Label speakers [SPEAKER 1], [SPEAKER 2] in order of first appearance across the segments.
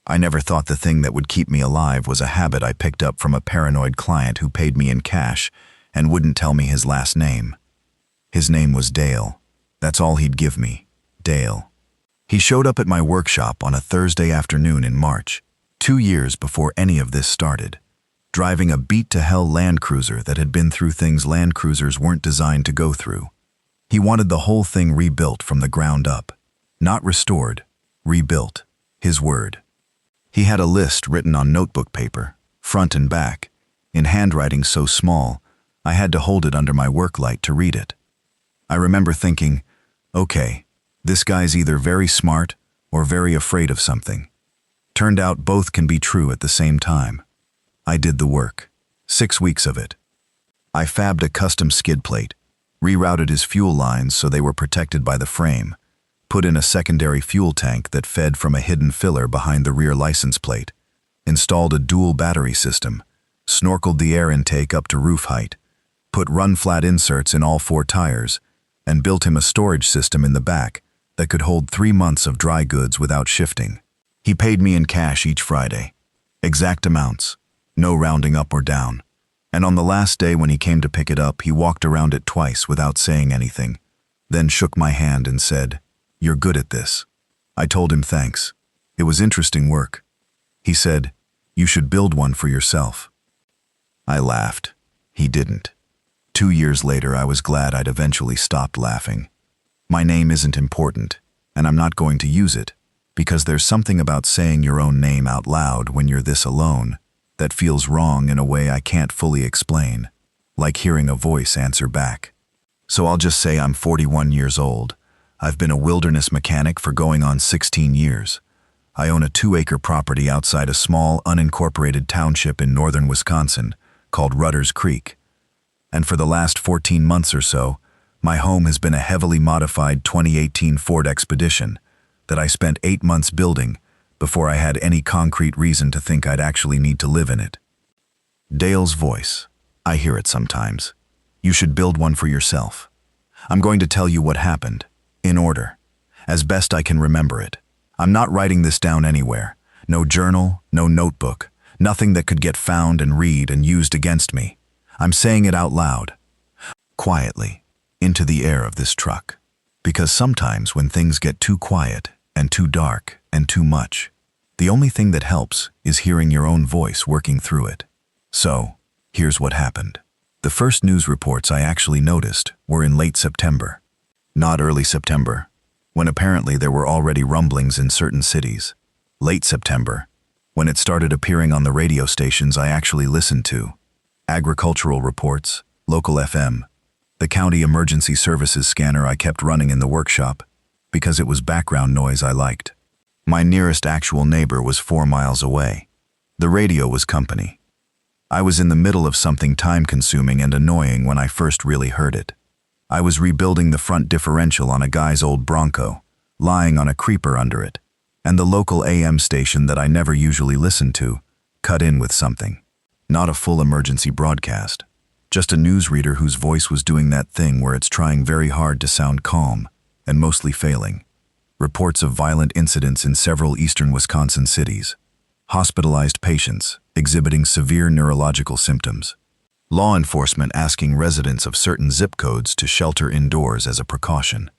[SPEAKER 1] I never thought the thing that would keep me alive was a habit I picked up from a paranoid client who paid me in cash and wouldn't tell me his last name. His name was Dale. That's all he'd give me, Dale. He showed up at my workshop on a Thursday afternoon in March, 2 years before any of this started, driving a beat-to-hell Land Cruiser that had been through things Land Cruisers weren't designed to go through. He wanted the whole thing rebuilt from the ground up. Not restored, rebuilt. His word. He had a list written on notebook paper, front and back, in handwriting so small, I had to hold it under my work light to read it. I remember thinking, okay, this guy's either very smart or very afraid of something. Turned out both can be true at the same time. I did the work. 6 weeks of it. I fabbed a custom skid plate, rerouted his fuel lines so they were protected by the frame, put in a secondary fuel tank that fed from a hidden filler behind the rear license plate, installed a dual battery system, snorkeled the air intake up to roof height, put run-flat inserts in all 4 tires, and built him a storage system in the back that could hold 3 months of dry goods without shifting. He paid me in cash each Friday. Exact amounts, no rounding up or down. And on the last day when he came to pick it up, he walked around it twice without saying anything, then shook my hand and said, "You're good at this." I told him thanks. It was interesting work. He said, "You should build one for yourself." I laughed. He didn't. 2 years later, I was glad I'd eventually stopped laughing. My name isn't important, and I'm not going to use it, because there's something about saying your own name out loud when you're this alone that feels wrong in a way I can't fully explain, like hearing a voice answer back. So I'll just say I'm 41 years old. I've been a wilderness mechanic for going on 16 years. I own a 2-acre property outside a small, unincorporated township in northern Wisconsin called Rudders Creek. And for the last 14 months or so, my home has been a heavily modified 2018 Ford Expedition that I spent 8 months building before I had any concrete reason to think I'd actually need to live in it. Dale's voice. I hear it sometimes. You should build one for yourself. I'm going to tell you what happened, in order, as best I can remember it. I'm not writing this down anywhere. No journal, no notebook, nothing that could get found and read and used against me. I'm saying it out loud, quietly, into the air of this truck. Because sometimes when things get too quiet and too dark and too much, the only thing that helps is hearing your own voice working through it. So, here's what happened. The first news reports I actually noticed were in late September, not early September, when apparently there were already rumblings in certain cities. Late September, when it started appearing on the radio stations I actually listened to. Agricultural reports, local FM, the county emergency services scanner I kept running in the workshop because it was background noise I liked. My nearest actual neighbor was 4 miles away. The radio was company. I was in the middle of something time-consuming and annoying when I first really heard it. I was rebuilding the front differential on a guy's old Bronco, lying on a creeper under it, and the local AM station that I never usually listened to cut in with something. Not a full emergency broadcast, just a newsreader whose voice was doing that thing where it's trying very hard to sound calm and mostly failing. Reports of violent incidents in several eastern Wisconsin cities. Hospitalized patients exhibiting severe neurological symptoms. Law enforcement asking residents of certain zip codes to shelter indoors as a precaution.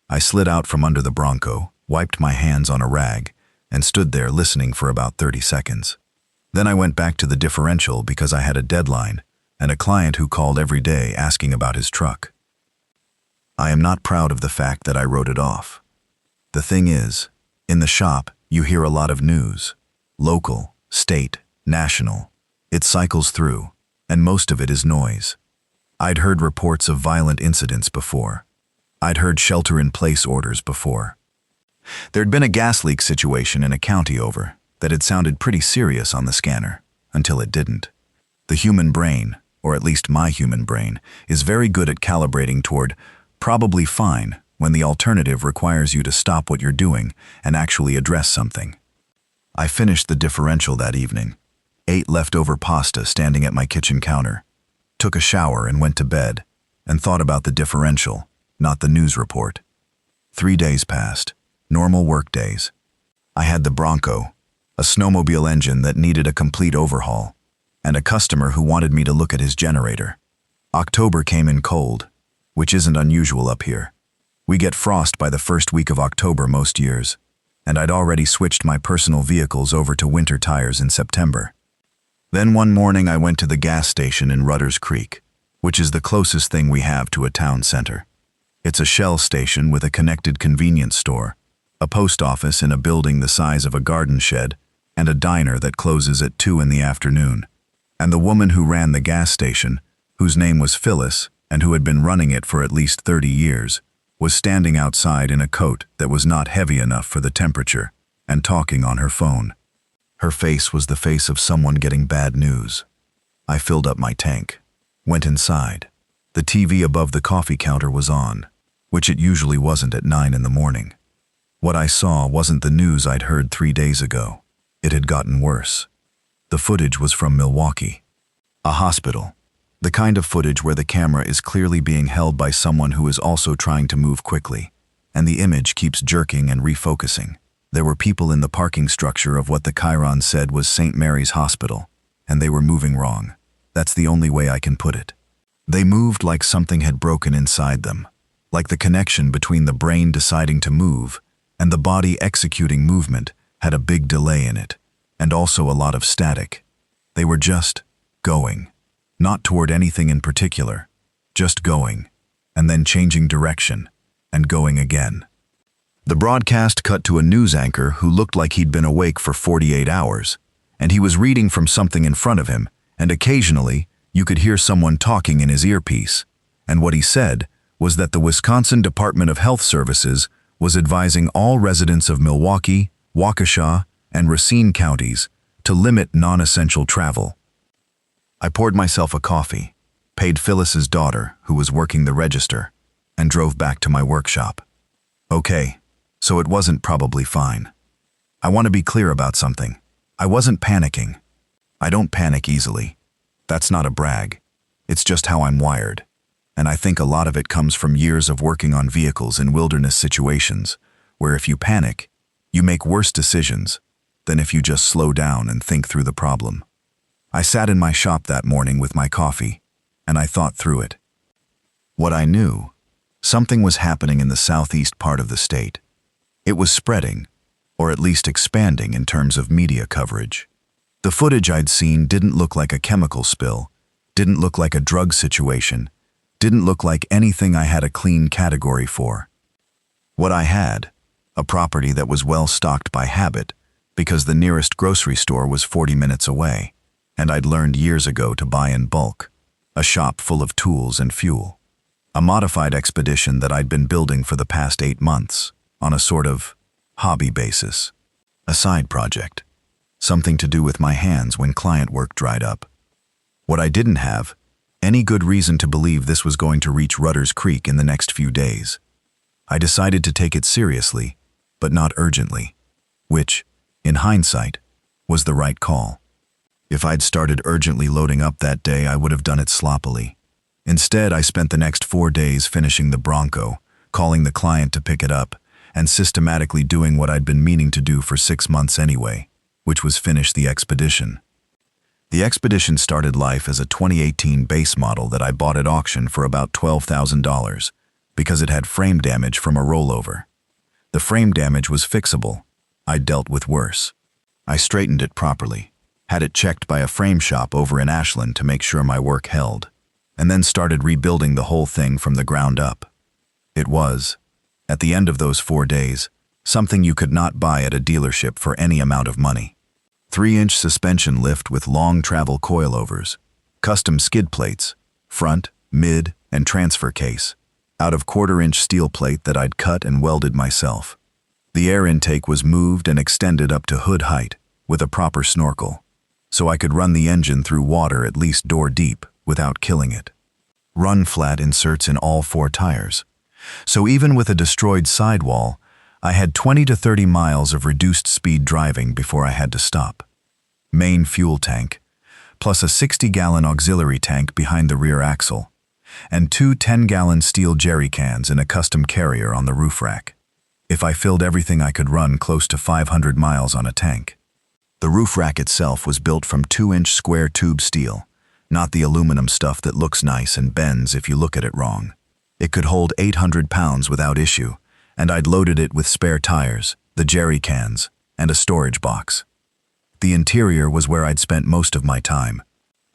[SPEAKER 1] I slid out from under the Bronco, wiped my hands on a rag, and stood there listening for about 30 seconds. Then I went back to the differential because I had a deadline and a client who called every day asking about his truck. I am not proud of the fact that I wrote it off. The thing is, in the shop, you hear a lot of news. Local, state, national. It cycles through, and most of it is noise. I'd heard reports of violent incidents before. I'd heard shelter-in-place orders before. There'd been a gas leak situation in a county over that had sounded pretty serious on the scanner, until it didn't. The human brain, or at least my human brain, is very good at calibrating toward probably fine when the alternative requires you to stop what you're doing and actually address something. I finished the differential that evening, ate leftover pasta standing at my kitchen counter, took a shower and went to bed, and thought about the differential, not the news report. 3 days passed, normal work days. I had the Bronco, a snowmobile engine that needed a complete overhaul, and a customer who wanted me to look at his generator. October came in cold, which isn't unusual up here. We get frost by the first week of October most years, and I'd already switched my personal vehicles over to winter tires in September. Then one morning I went to the gas station in Rudders Creek, which is the closest thing we have to a town center. It's a Shell station with a connected convenience store, a post office in a building the size of a garden shed, and a diner that closes at 2 in the afternoon. And the woman who ran the gas station, whose name was Phyllis and who had been running it for at least 30 years, was standing outside in a coat that was not heavy enough for the temperature and talking on her phone. Her face was the face of someone getting bad news. I filled up my tank, went inside. The TV above the coffee counter was on, which it usually wasn't at 9 in the morning. What I saw wasn't the news I'd heard 3 days ago. It had gotten worse. The footage was from Milwaukee, a hospital. The kind of footage where the camera is clearly being held by someone who is also trying to move quickly, and the image keeps jerking and refocusing. There were people in the parking structure of what the Chiron said was St. Mary's Hospital, and they were moving wrong. That's the only way I can put it. They moved like something had broken inside them, like the connection between the brain deciding to move and the body executing movement had a big delay in it, and also a lot of static. They were just going. Not toward anything in particular, just going, and then changing direction, and going again. The broadcast cut to a news anchor who looked like he'd been awake for 48 hours, and he was reading from something in front of him, and occasionally you could hear someone talking in his earpiece, and what he said was that the Wisconsin Department of Health Services was advising all residents of Milwaukee, Waukesha, and Racine counties to limit non-essential travel. I poured myself a coffee, paid Phyllis's daughter, who was working the register, and drove back to my workshop. Okay, so it wasn't probably fine. I want to be clear about something. I wasn't panicking. I don't panic easily. That's not a brag. It's just how I'm wired. And I think a lot of it comes from years of working on vehicles in wilderness situations, where if you panic, you make worse decisions than if you just slow down and think through the problem. I sat in my shop that morning with my coffee, and I thought through it. What I knew, something was happening in the southeast part of the state. It was spreading, or at least expanding in terms of media coverage. The footage I'd seen didn't look like a chemical spill, didn't look like a drug situation, didn't look like anything I had a clean category for. What I had, a property that was well stocked by habit, because the nearest grocery store was 40 minutes away, and I'd learned years ago to buy in bulk, a shop full of tools and fuel, a modified expedition that I'd been building for the past 8 months, on a sort of hobby basis, a side project, something to do with my hands when client work dried up. What I didn't have, any good reason to believe this was going to reach Rudders Creek in the next few days. I decided to take it seriously, but not urgently, which, in hindsight, was the right call. If I'd started urgently loading up that day, I would have done it sloppily. Instead, I spent the next 4 days finishing the Bronco, calling the client to pick it up, and systematically doing what I'd been meaning to do for 6 months anyway, which was finish the expedition. The expedition started life as a 2018 base model that I bought at auction for about $12,000 because it had frame damage from a rollover. The frame damage was fixable. I'd dealt with worse. I straightened it properly, had it checked by a frame shop over in Ashland to make sure my work held, and then started rebuilding the whole thing from the ground up. It was, at the end of those 4 days, something you could not buy at a dealership for any amount of money. 3-inch suspension lift with long travel coilovers, custom skid plates, front, mid, and transfer case, out of 1/4-inch steel plate that I'd cut and welded myself. The air intake was moved and extended up to hood height with a proper snorkel, so I could run the engine through water at least door deep without killing it. Run flat inserts in all 4 tires. So even with a destroyed sidewall, I had 20 to 30 miles of reduced speed driving before I had to stop. Main fuel tank, plus a 60-gallon auxiliary tank behind the rear axle, and 2 10-gallon steel jerry cans in a custom carrier on the roof rack. If I filled everything, I could run close to 500 miles on a tank. The roof rack itself was built from 2-inch square tube steel, not the aluminum stuff that looks nice and bends if you look at it wrong. It could hold 800 pounds without issue, and I'd loaded it with spare tires, the jerry cans, and a storage box. The interior was where I'd spent most of my time.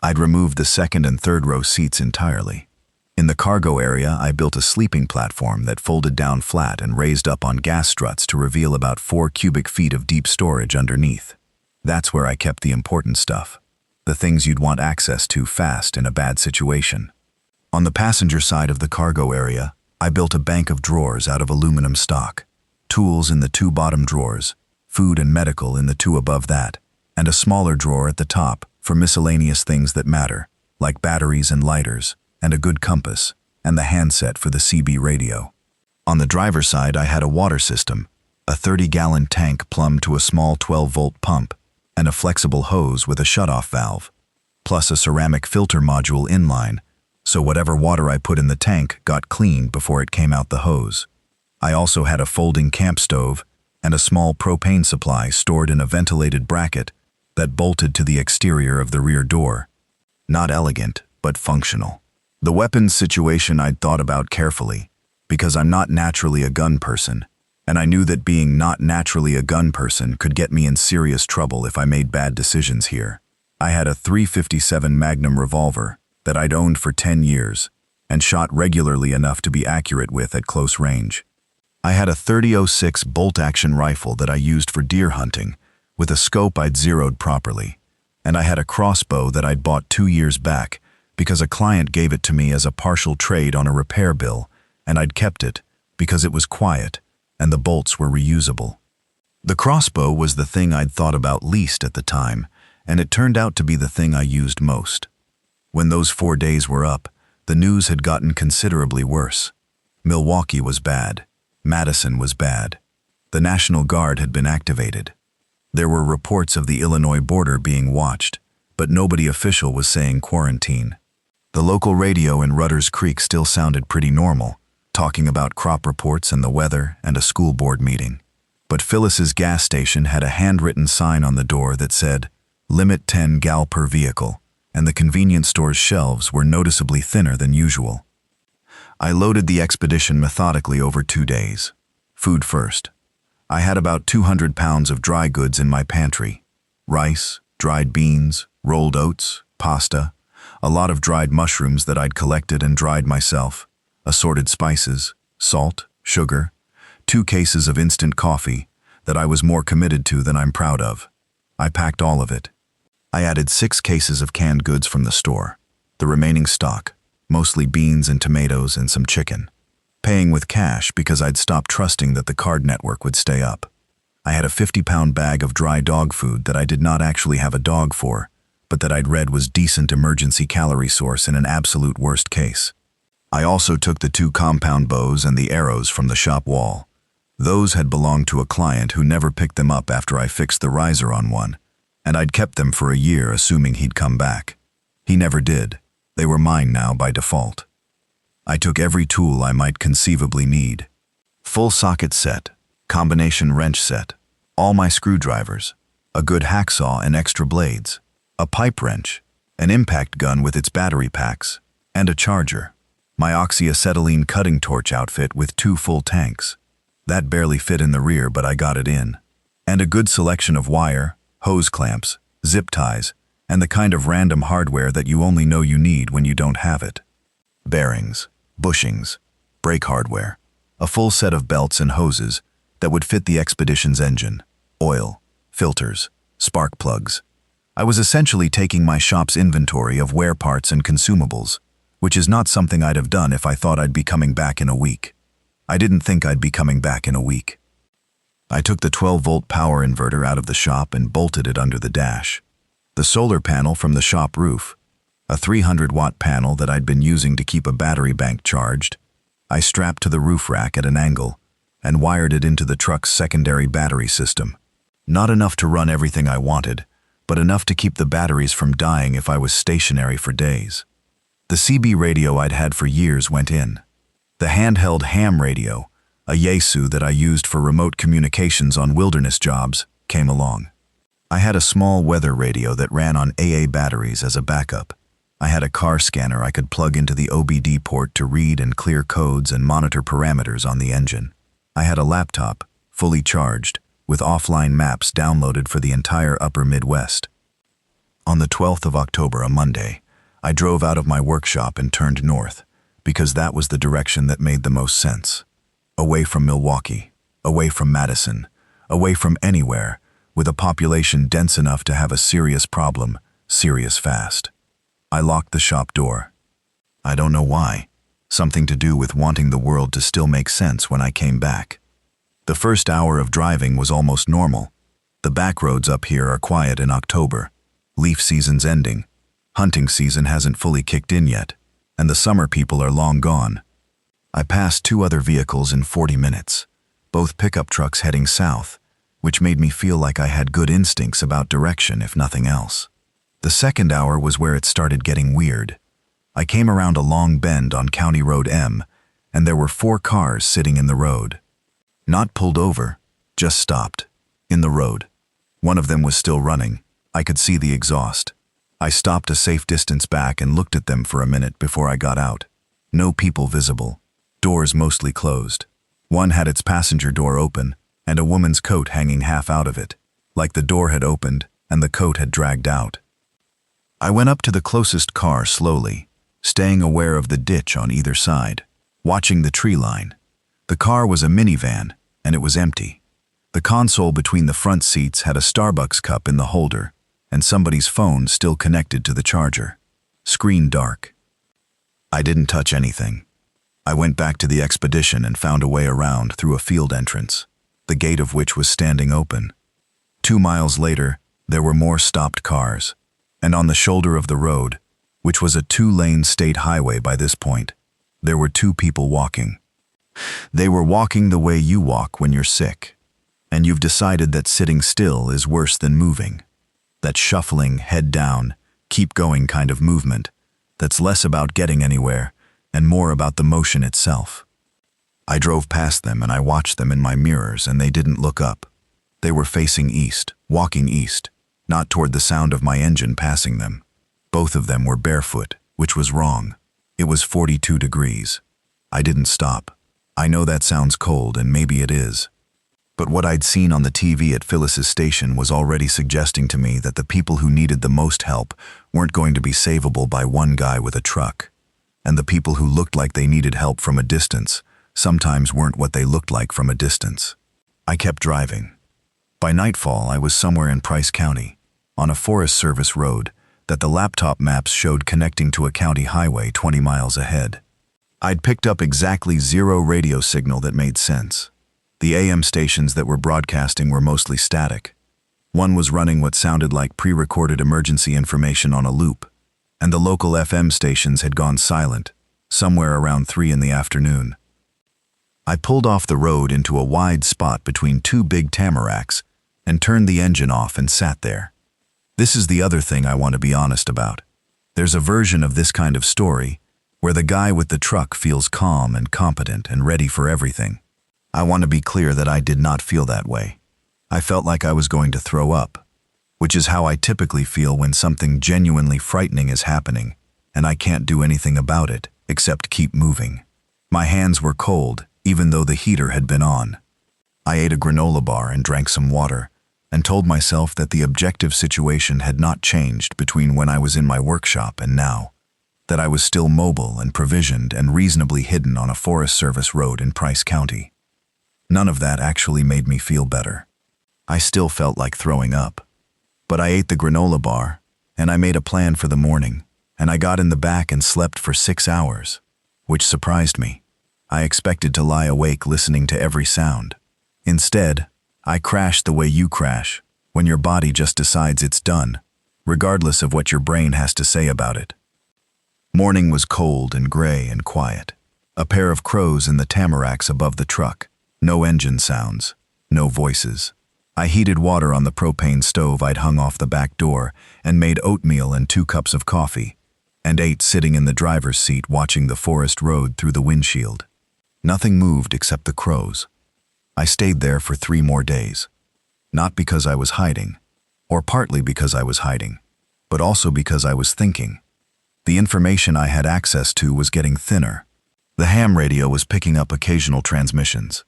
[SPEAKER 1] I'd removed the second and third row seats entirely. In the cargo area, I built a sleeping platform that folded down flat and raised up on gas struts to reveal about 4 cubic feet of deep storage underneath. That's where I kept the important stuff, the things you'd want access to fast in a bad situation. On the passenger side of the cargo area, I built a bank of drawers out of aluminum stock, tools in the 2 bottom drawers, food and medical in the 2 above that, and a smaller drawer at the top for miscellaneous things that matter, like batteries and lighters, and a good compass, and the handset for the CB radio. On the driver's side, I had a water system, a 30-gallon tank plumbed to a small 12-volt pump, and a flexible hose with a shutoff valve, plus a ceramic filter module inline, so whatever water I put in the tank got cleaned before it came out the hose. I also had a folding camp stove and a small propane supply stored in a ventilated bracket that bolted to the exterior of the rear door. Not elegant, but functional. The weapons situation I'd thought about carefully, because I'm not naturally a gun person, and I knew that being not naturally a gun person could get me in serious trouble if I made bad decisions here. I had a .357 Magnum revolver that I'd owned for 10 years and shot regularly enough to be accurate with at close range. I had a .30-06 bolt-action rifle that I used for deer hunting, with a scope I'd zeroed properly, and I had a crossbow that I'd bought 2 years back because a client gave it to me as a partial trade on a repair bill, and I'd kept it because it was quiet and the bolts were reusable. The crossbow was the thing I'd thought about least at the time, and it turned out to be the thing I used most. When those 4 days were up, the news had gotten considerably worse. Milwaukee was bad. Madison was bad. The National Guard had been activated. There were reports of the Illinois border being watched, but nobody official was saying quarantine. The local radio in Rudders Creek still sounded pretty normal, talking about crop reports and the weather and a school board meeting. But Phyllis's gas station had a handwritten sign on the door that said, "Limit 10 gal per vehicle," and the convenience store's shelves were noticeably thinner than usual. I loaded the expedition methodically over 2 days. Food first. I had about 200 pounds of dry goods in my pantry. Rice, dried beans, rolled oats, pasta, a lot of dried mushrooms that I'd collected and dried myself, assorted spices, salt, sugar, 2 cases of instant coffee that I was more committed to than I'm proud of. I packed all of it. I added 6 cases of canned goods from the store, the remaining stock, mostly beans and tomatoes and some chicken, paying with cash because I'd stopped trusting that the card network would stay up. I had a 50-pound bag of dry dog food that I did not actually have a dog for, but that I'd read was decent emergency calorie source in an absolute worst case. I also took the 2 compound bows and the arrows from the shop wall. Those had belonged to a client who never picked them up after I fixed the riser on one, and I'd kept them for a year assuming he'd come back. He never did. They were mine now by default. I took every tool I might conceivably need. Full socket set, combination wrench set, all my screwdrivers, a good hacksaw and extra blades, a pipe wrench, an impact gun with its battery packs, and a charger. My oxyacetylene cutting torch outfit with 2 full tanks. That barely fit in the rear, but I got it in. And a good selection of wire, hose clamps, zip ties, and the kind of random hardware that you only know you need when you don't have it. Bearings, bushings, brake hardware, a full set of belts and hoses that would fit the expedition's engine, oil, filters, spark plugs. I was essentially taking my shop's inventory of wear parts and consumables, which is not something I'd have done if I thought I'd be coming back in a week. I didn't think I'd be coming back in a week. I took the 12-volt power inverter out of the shop and bolted it under the dash. The solar panel from the shop roof, a 300-watt panel that I'd been using to keep a battery bank charged, I strapped to the roof rack at an angle and wired it into the truck's secondary battery system. Not enough to run everything I wanted, but enough to keep the batteries from dying if I was stationary for days. The CB radio I'd had for years went in. The handheld ham radio, a Yaesu that I used for remote communications on wilderness jobs, came along. I had a small weather radio that ran on AA batteries as a backup. I had a car scanner I could plug into the OBD port to read and clear codes and monitor parameters on the engine. I had a laptop, fully charged, with offline maps downloaded for the entire upper Midwest. On the 12th of October, a Monday, I drove out of my workshop and turned north, because that was the direction that made the most sense. Away from Milwaukee, away from Madison, away from anywhere, with a population dense enough to have a serious problem, serious fast. I locked the shop door. I don't know why. Something to do with wanting the world to still make sense when I came back. The first hour of driving was almost normal. The back roads up here are quiet in October. Leaf season's ending. Hunting season hasn't fully kicked in yet, and the summer people are long gone. I passed 2 other vehicles in 40 minutes, both pickup trucks heading south, which made me feel like I had good instincts about direction, if nothing else. The second hour was where it started getting weird. I came around a long bend on County Road M, and there were 4 cars sitting in the road. Not pulled over, just stopped. In the road. One of them was still running. I could see the exhaust. I stopped a safe distance back and looked at them for a minute before I got out. No people visible. Doors mostly closed. One had its passenger door open, and a woman's coat hanging half out of it, like the door had opened and the coat had dragged out. I went up to the closest car slowly, staying aware of the ditch on either side, watching the tree line. The car was a minivan, and it was empty. The console between the front seats had a Starbucks cup in the holder, and somebody's phone still connected to the charger. Screen dark. I didn't touch anything. I went back to the expedition and found a way around through a field entrance, the gate of which was standing open. 2 miles later, there were more stopped cars, and on the shoulder of the road, which was a 2-lane state highway by this point, there were 2 people walking. They were walking the way you walk when you're sick, and you've decided that sitting still is worse than moving. That shuffling, head down, keep going kind of movement that's less about getting anywhere and more about the motion itself. I drove past them and I watched them in my mirrors, and they didn't look up. They were facing east, walking east, not toward the sound of my engine passing them. Both of them were barefoot, which was wrong. It was 42 degrees. I didn't stop. I know that sounds cold, and maybe it is. But what I'd seen on the TV at Phyllis's station was already suggesting to me that the people who needed the most help weren't going to be savable by one guy with a truck. And the people who looked like they needed help from a distance sometimes weren't what they looked like from a distance. I kept driving. By nightfall, I was somewhere in Price County, on a Forest Service road that the laptop maps showed connecting to a county highway 20 miles ahead. I'd picked up exactly 0 radio signal that made sense. The AM stations that were broadcasting were mostly static. One was running what sounded like pre-recorded emergency information on a loop, and the local FM stations had gone silent, somewhere around 3 in the afternoon. I pulled off the road into a wide spot between 2 big tamaracks and turned the engine off and sat there. This is the other thing I want to be honest about. There's a version of this kind of story where the guy with the truck feels calm and competent and ready for everything. I want to be clear that I did not feel that way. I felt like I was going to throw up, which is how I typically feel when something genuinely frightening is happening, and I can't do anything about it except keep moving. My hands were cold, even though the heater had been on. I ate a granola bar and drank some water, and told myself that the objective situation had not changed between when I was in my workshop and now, that I was still mobile and provisioned and reasonably hidden on a Forest Service road in Price County. None of that actually made me feel better. I still felt like throwing up. But I ate the granola bar, and I made a plan for the morning, and I got in the back and slept for 6 hours, which surprised me. I expected to lie awake listening to every sound. Instead, I crashed the way you crash, when your body just decides it's done, regardless of what your brain has to say about it. Morning was cold and gray and quiet. A pair of crows in the tamaracks above the truck. No engine sounds. No voices. I heated water on the propane stove I'd hung off the back door and made oatmeal and 2 cups of coffee, and ate sitting in the driver's seat watching the forest road through the windshield. Nothing moved except the crows. I stayed there for 3 more days. Not because I was hiding, or partly because I was hiding, but also because I was thinking. The information I had access to was getting thinner. The ham radio was picking up occasional transmissions,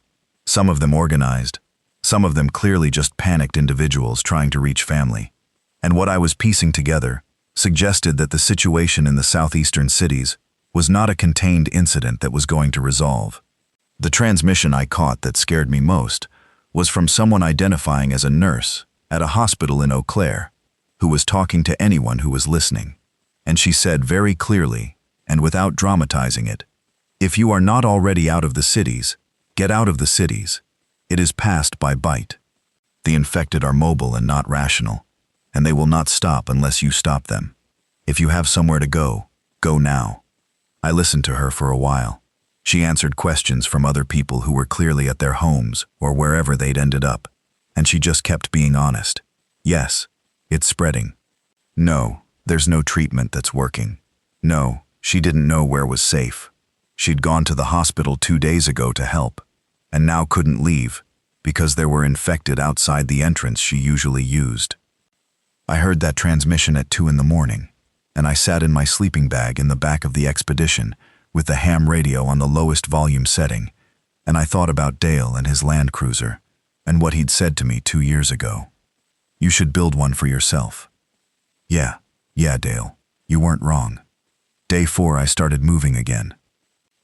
[SPEAKER 1] some of them organized, some of them clearly just panicked individuals trying to reach family. And what I was piecing together suggested that the situation in the southeastern cities was not a contained incident that was going to resolve. The transmission I caught that scared me most was from someone identifying as a nurse at a hospital in Eau Claire, who was talking to anyone who was listening. And she said very clearly, and without dramatizing it, "If you are not already out of the cities, get out of the cities. It is passed by bite. The infected are mobile and not rational, and they will not stop unless you stop them. If you have somewhere to go, go now." I listened to her for a while. She answered questions from other people who were clearly at their homes or wherever they'd ended up, and she just kept being honest. Yes, it's spreading. No, there's no treatment that's working. No, she didn't know where was safe. She'd gone to the hospital 2 days ago to help, and now couldn't leave because there were infected outside the entrance she usually used. I heard that transmission at 2 in the morning, and I sat in my sleeping bag in the back of the expedition with the ham radio on the lowest volume setting, and I thought about Dale and his Land Cruiser and what he'd said to me 2 years ago. "You should build one for yourself." Yeah, Dale, you weren't wrong. Day 4 I started moving again.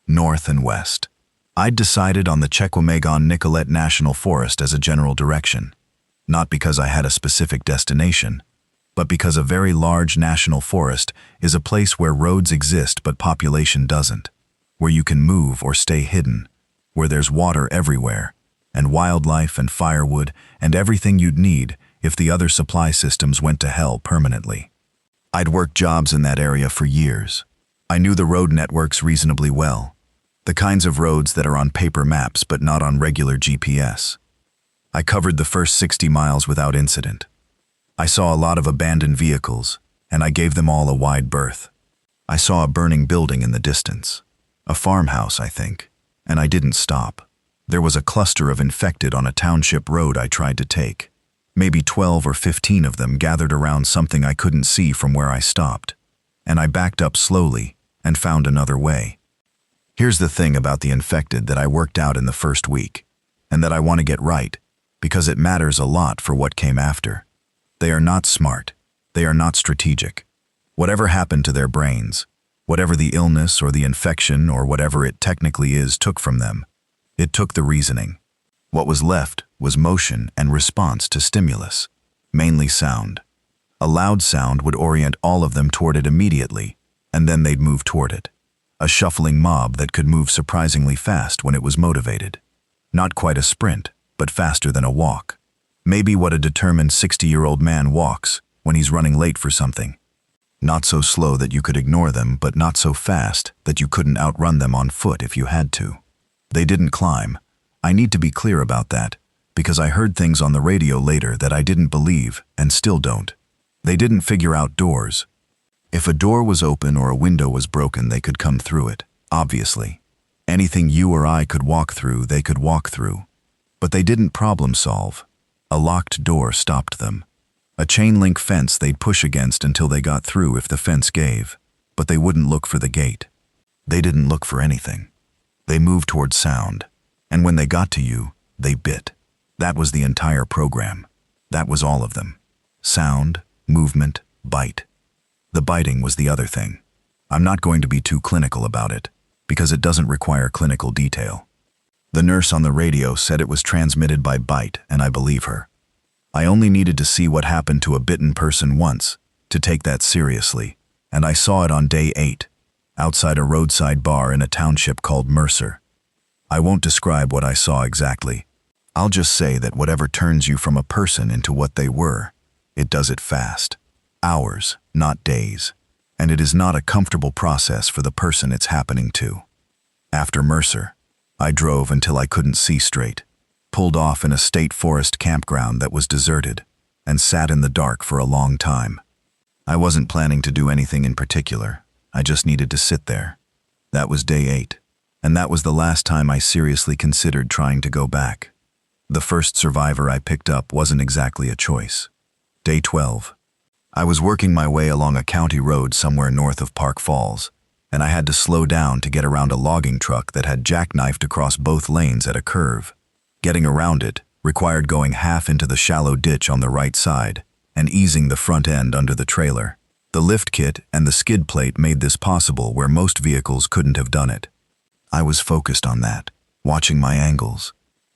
[SPEAKER 1] North and west. I'd decided on the Chequamegon-Nicolet National Forest as a general direction, not because I had a specific destination, but because a very large national forest is a place where roads exist but population doesn't, where you can move or stay hidden, where there's water everywhere, and wildlife and firewood and everything you'd need if the other supply systems went to hell permanently. I'd worked jobs in that area for years. I knew the road networks reasonably well, the kinds of roads that are on paper maps but not on regular GPS. I covered the first 60 miles without incident. I saw a lot of abandoned vehicles, and I gave them all a wide berth. I saw a burning building in the distance, a farmhouse, I think, and I didn't stop. There was a cluster of infected on a township road I tried to take. Maybe 12 or 15 of them gathered around something I couldn't see from where I stopped, and I backed up slowly and found another way. Here's the thing about the infected that I worked out in the first week, and that I want to get right, because it matters a lot for what came after. They are not smart. They are not strategic. Whatever happened to their brains, whatever the illness or the infection or whatever it technically is took from them, it took the reasoning. What was left was motion and response to stimulus, mainly sound. A loud sound would orient all of them toward it immediately, and then they'd move toward it. A shuffling mob that could move surprisingly fast when it was motivated. Not quite a sprint, but faster than a walk. Maybe what a determined 60-year-old man walks when he's running late for something. Not so slow that you could ignore them, but not so fast that you couldn't outrun them on foot if you had to. They didn't climb. I need to be clear about that, because I heard things on the radio later that I didn't believe and still don't. They didn't figure out doors. If a door was open or a window was broken, they could come through it, obviously. Anything you or I could walk through, they could walk through. But they didn't problem solve. A locked door stopped them. A chain-link fence they'd push against until they got through if the fence gave, but they wouldn't look for the gate. They didn't look for anything. They moved toward sound, and when they got to you, they bit. That was the entire program. That was all of them. Sound, movement, bite. The biting was the other thing. I'm not going to be too clinical about it, because it doesn't require clinical detail. The nurse on the radio said it was transmitted by bite, and I believe her. I only needed to see what happened to a bitten person once to take that seriously, and I saw it on day 8, outside a roadside bar in a township called Mercer. I won't describe what I saw exactly. I'll just say that whatever turns you from a person into what they were, it does it fast. Hours, not days. And it is not a comfortable process for the person it's happening to. After Mercer, I drove until I couldn't see straight, pulled off in a state forest campground that was deserted, and sat in the dark for a long time. I wasn't planning to do anything in particular. I just needed to sit there. That was day 8, and that was the last time I seriously considered trying to go back. The first survivor I picked up wasn't exactly a choice. Day 12. I was working my way along a county road somewhere north of Park Falls, and I had to slow down to get around a logging truck that had jackknifed across both lanes at a curve. Getting around it required going half into the shallow ditch on the right side and easing the front end under the trailer. The lift kit and the skid plate made this possible where most vehicles couldn't have done it. I was focused on that, watching my angles,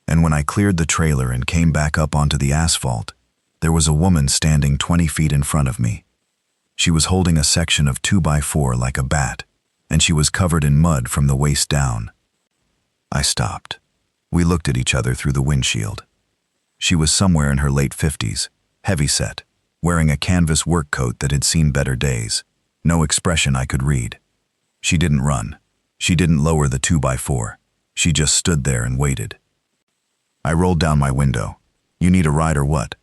[SPEAKER 1] and when I cleared the trailer and came back up onto the asphalt, there was a woman standing 20 feet in front of me. She was holding a section of 2x4 like a bat, and she was covered in mud from the waist down. I stopped. We looked at each other through the windshield. She was somewhere in her late 50s, heavy-set, wearing a canvas work coat that had seen better days. No expression I could read. She didn't run. She didn't lower the 2x4. She just stood there and waited. I rolled down my window. "You need a ride or what?"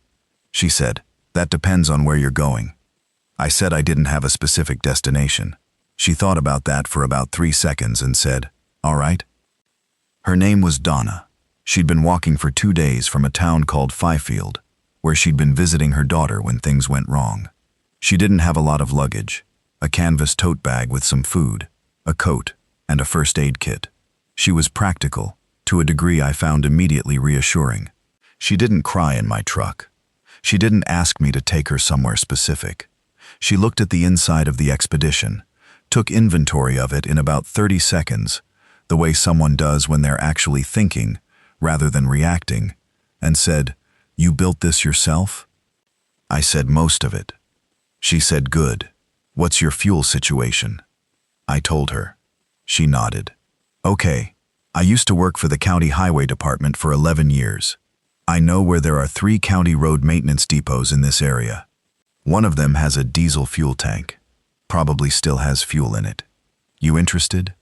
[SPEAKER 1] She said, "That depends on where you're going." I said I didn't have a specific destination. She thought about that for about 3 seconds and said, "All right." Her name was Donna. She'd been walking for 2 days from a town called Fifield, where she'd been visiting her daughter when things went wrong. She didn't have a lot of luggage, a canvas tote bag with some food, a coat, and a first aid kit. She was practical, to a degree I found immediately reassuring. She didn't cry in my truck. She didn't ask me to take her somewhere specific. She looked at the inside of the expedition, took inventory of it in about 30 seconds, the way someone does when they're actually thinking rather than reacting, and said, "You built this yourself?" I said, "Most of it." She said, "Good. What's your fuel situation?" I told her. She nodded. "Okay. I used to work for the county highway department for 11 years. I know where there are 3 county road maintenance depots in this area. One of them has a diesel fuel tank. Probably still has fuel in it. You interested?"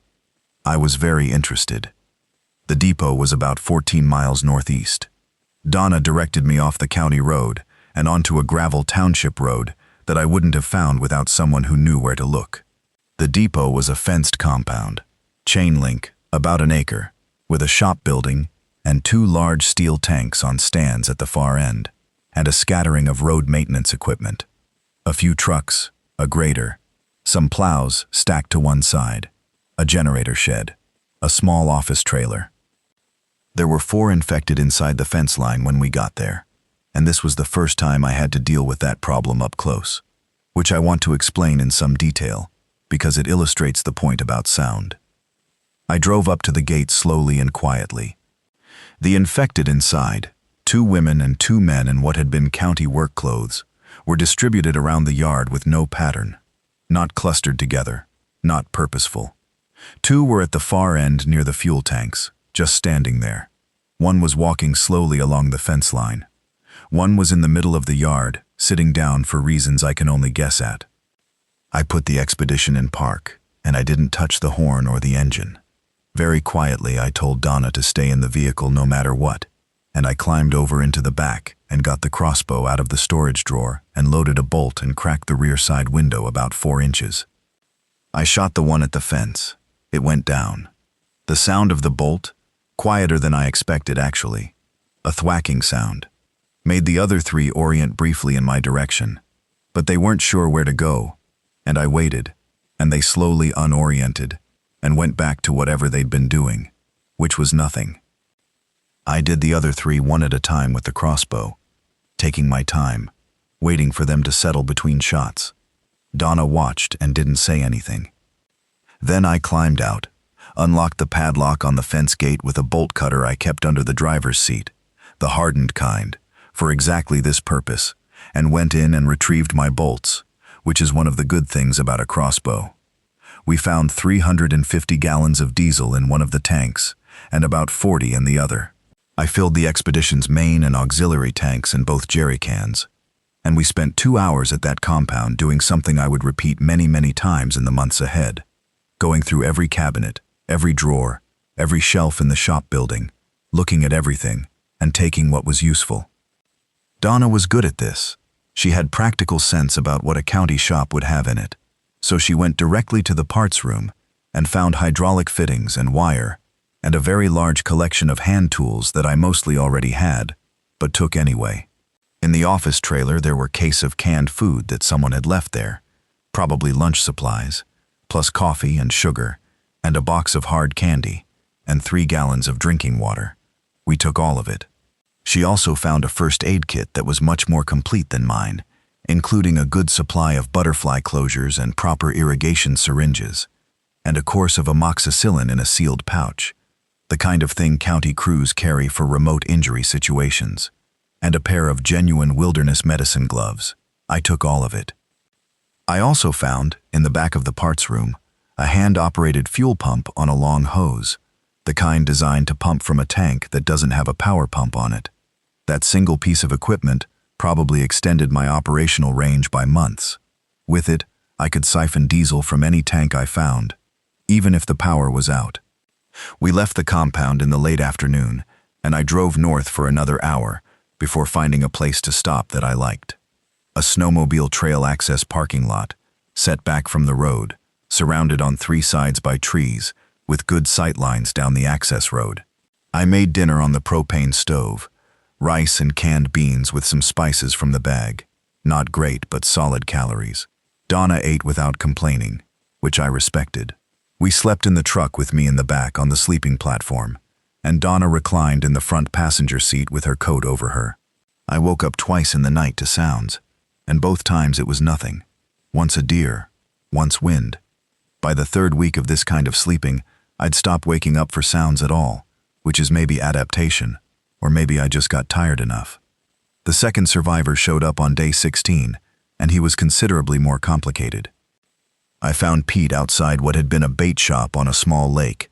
[SPEAKER 1] I was very interested. The depot was about 14 miles northeast. Donna directed me off the county road and onto a gravel township road that I wouldn't have found without someone who knew where to look. The depot was a fenced compound, chain link, about an acre, with a shop building and 2 large steel tanks on stands at the far end, and a scattering of road maintenance equipment. A few trucks, a grader, some plows stacked to one side, a generator shed, a small office trailer. There were 4 infected inside the fence line when we got there, and this was the first time I had to deal with that problem up close, which I want to explain in some detail, because it illustrates the point about sound. I drove up to the gate slowly and quietly. The infected inside, 2 women and 2 men in what had been county work clothes, were distributed around the yard with no pattern, not clustered together, not purposeful. 2 were at the far end near the fuel tanks, just standing there. 1 was walking slowly along the fence line. 1 was in the middle of the yard, sitting down for reasons I can only guess at. I put the expedition in park, and I didn't touch the horn or the engine. Very quietly, I told Donna to stay in the vehicle no matter what, and I climbed over into the back and got the crossbow out of the storage drawer and loaded a bolt and cracked the rear side window about 4 inches. I shot the one at the fence. It went down. The sound of the bolt, quieter than I expected actually, a thwacking sound, made the other 3 orient briefly in my direction, but they weren't sure where to go, and I waited, and they slowly unoriented and went back to whatever they'd been doing, which was nothing. I did the other 3 one at a time with the crossbow, taking my time, waiting for them to settle between shots. Donna watched and didn't say anything. Then I climbed out, unlocked the padlock on the fence gate with a bolt cutter I kept under the driver's seat, the hardened kind, for exactly this purpose, and went in and retrieved my bolts, which is one of the good things about a crossbow. We found 350 gallons of diesel in one of the tanks, and about 40 in the other. I filled the expedition's main and auxiliary tanks in both jerry cans, and we spent 2 hours at that compound doing something I would repeat many, many times in the months ahead, going through every cabinet, every drawer, every shelf in the shop building, looking at everything, and taking what was useful. Donna was good at this. She had practical sense about what a county shop would have in it, so she went directly to the parts room and found hydraulic fittings and wire and a very large collection of hand tools that I mostly already had, but took anyway. In the office trailer, there were cases of canned food that someone had left there, probably lunch supplies, plus coffee and sugar, and a box of hard candy, and 3 gallons of drinking water. We took all of it. She also found a first aid kit that was much more complete than mine, including a good supply of butterfly closures and proper irrigation syringes, and a course of amoxicillin in a sealed pouch, the kind of thing county crews carry for remote injury situations, and a pair of genuine wilderness medicine gloves. I took all of it. I also found, in the back of the parts room, a hand-operated fuel pump on a long hose, the kind designed to pump from a tank that doesn't have a power pump on it. That single piece of equipment probably extended my operational range by months. With it, I could siphon diesel from any tank I found, even if the power was out. We left the compound in the late afternoon, and I drove north for another hour before finding a place to stop that I liked. A snowmobile trail access parking lot, set back from the road, surrounded on 3 sides by trees, with good sight lines down the access road. I made dinner on the propane stove, rice and canned beans with some spices from the bag. Not great, but solid calories. Donna ate without complaining, which I respected. We slept in the truck with me in the back on the sleeping platform, and Donna reclined in the front passenger seat with her coat over her. I woke up twice in the night to sounds, and both times it was nothing. Once a deer, once wind. By the 3rd week of this kind of sleeping, I'd stopped waking up for sounds at all, which is maybe adaptation, or maybe I just got tired enough. The second survivor showed up on day 16, and he was considerably more complicated. I found Pete outside what had been a bait shop on a small lake,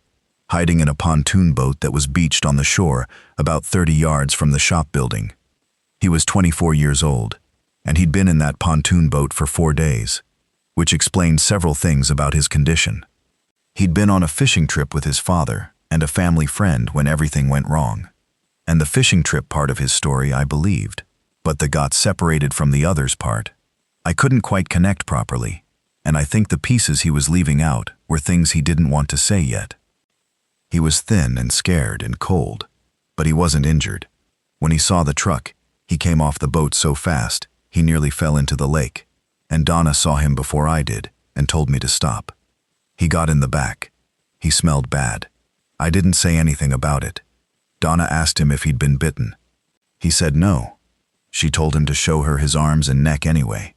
[SPEAKER 1] hiding in a pontoon boat that was beached on the shore about 30 yards from the shop building. He was 24 years old, and he'd been in that pontoon boat for 4 days, which explained several things about his condition. He'd been on a fishing trip with his father and a family friend when everything went wrong. And the fishing trip part of his story I believed, but the got separated from the others part, I couldn't quite connect properly, and I think the pieces he was leaving out were things he didn't want to say yet. He was thin and scared and cold, but he wasn't injured. When he saw the truck, he came off the boat so fast, he nearly fell into the lake, and Donna saw him before I did and told me to stop. He got in the back. He smelled bad. I didn't say anything about it. Donna asked him if he'd been bitten. He said no. She told him to show her his arms and neck anyway,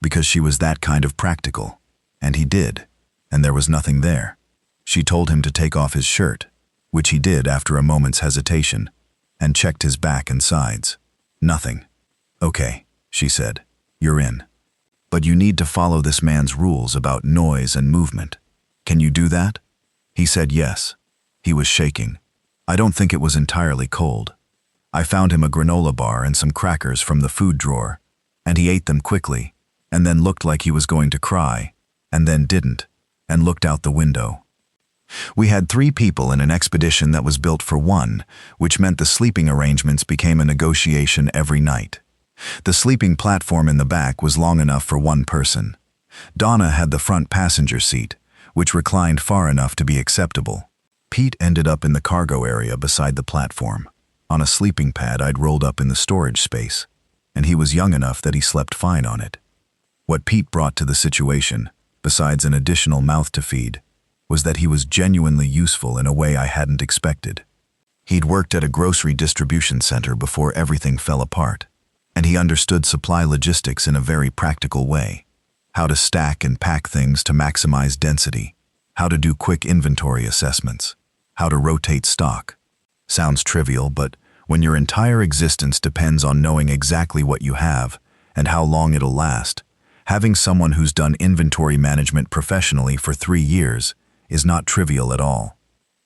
[SPEAKER 1] because she was that kind of practical, and he did, and there was nothing there. She told him to take off his shirt, which he did after a moment's hesitation, and checked his back and sides. Nothing. Okay, she said, you're in. But you need to follow this man's rules about noise and movement. Can you do that? He said yes. He was shaking. I don't think it was entirely cold. I found him a granola bar and some crackers from the food drawer, and he ate them quickly, and then looked like he was going to cry, and then didn't, and looked out the window. We had 3 people in an expedition that was built for 1, which meant the sleeping arrangements became a negotiation every night. The sleeping platform in the back was long enough for 1 person. Donna had the front passenger seat, which reclined far enough to be acceptable. Pete ended up in the cargo area beside the platform, on a sleeping pad I'd rolled up in the storage space, and he was young enough that he slept fine on it. What Pete brought to the situation, besides an additional mouth to feed, was that he was genuinely useful in a way I hadn't expected. He'd worked at a grocery distribution center before everything fell apart, and he understood supply logistics in a very practical way. How to stack and pack things to maximize density, how to do quick inventory assessments, how to rotate stock. Sounds trivial, but when your entire existence depends on knowing exactly what you have and how long it'll last, having someone who's done inventory management professionally for 3 years is not trivial at all.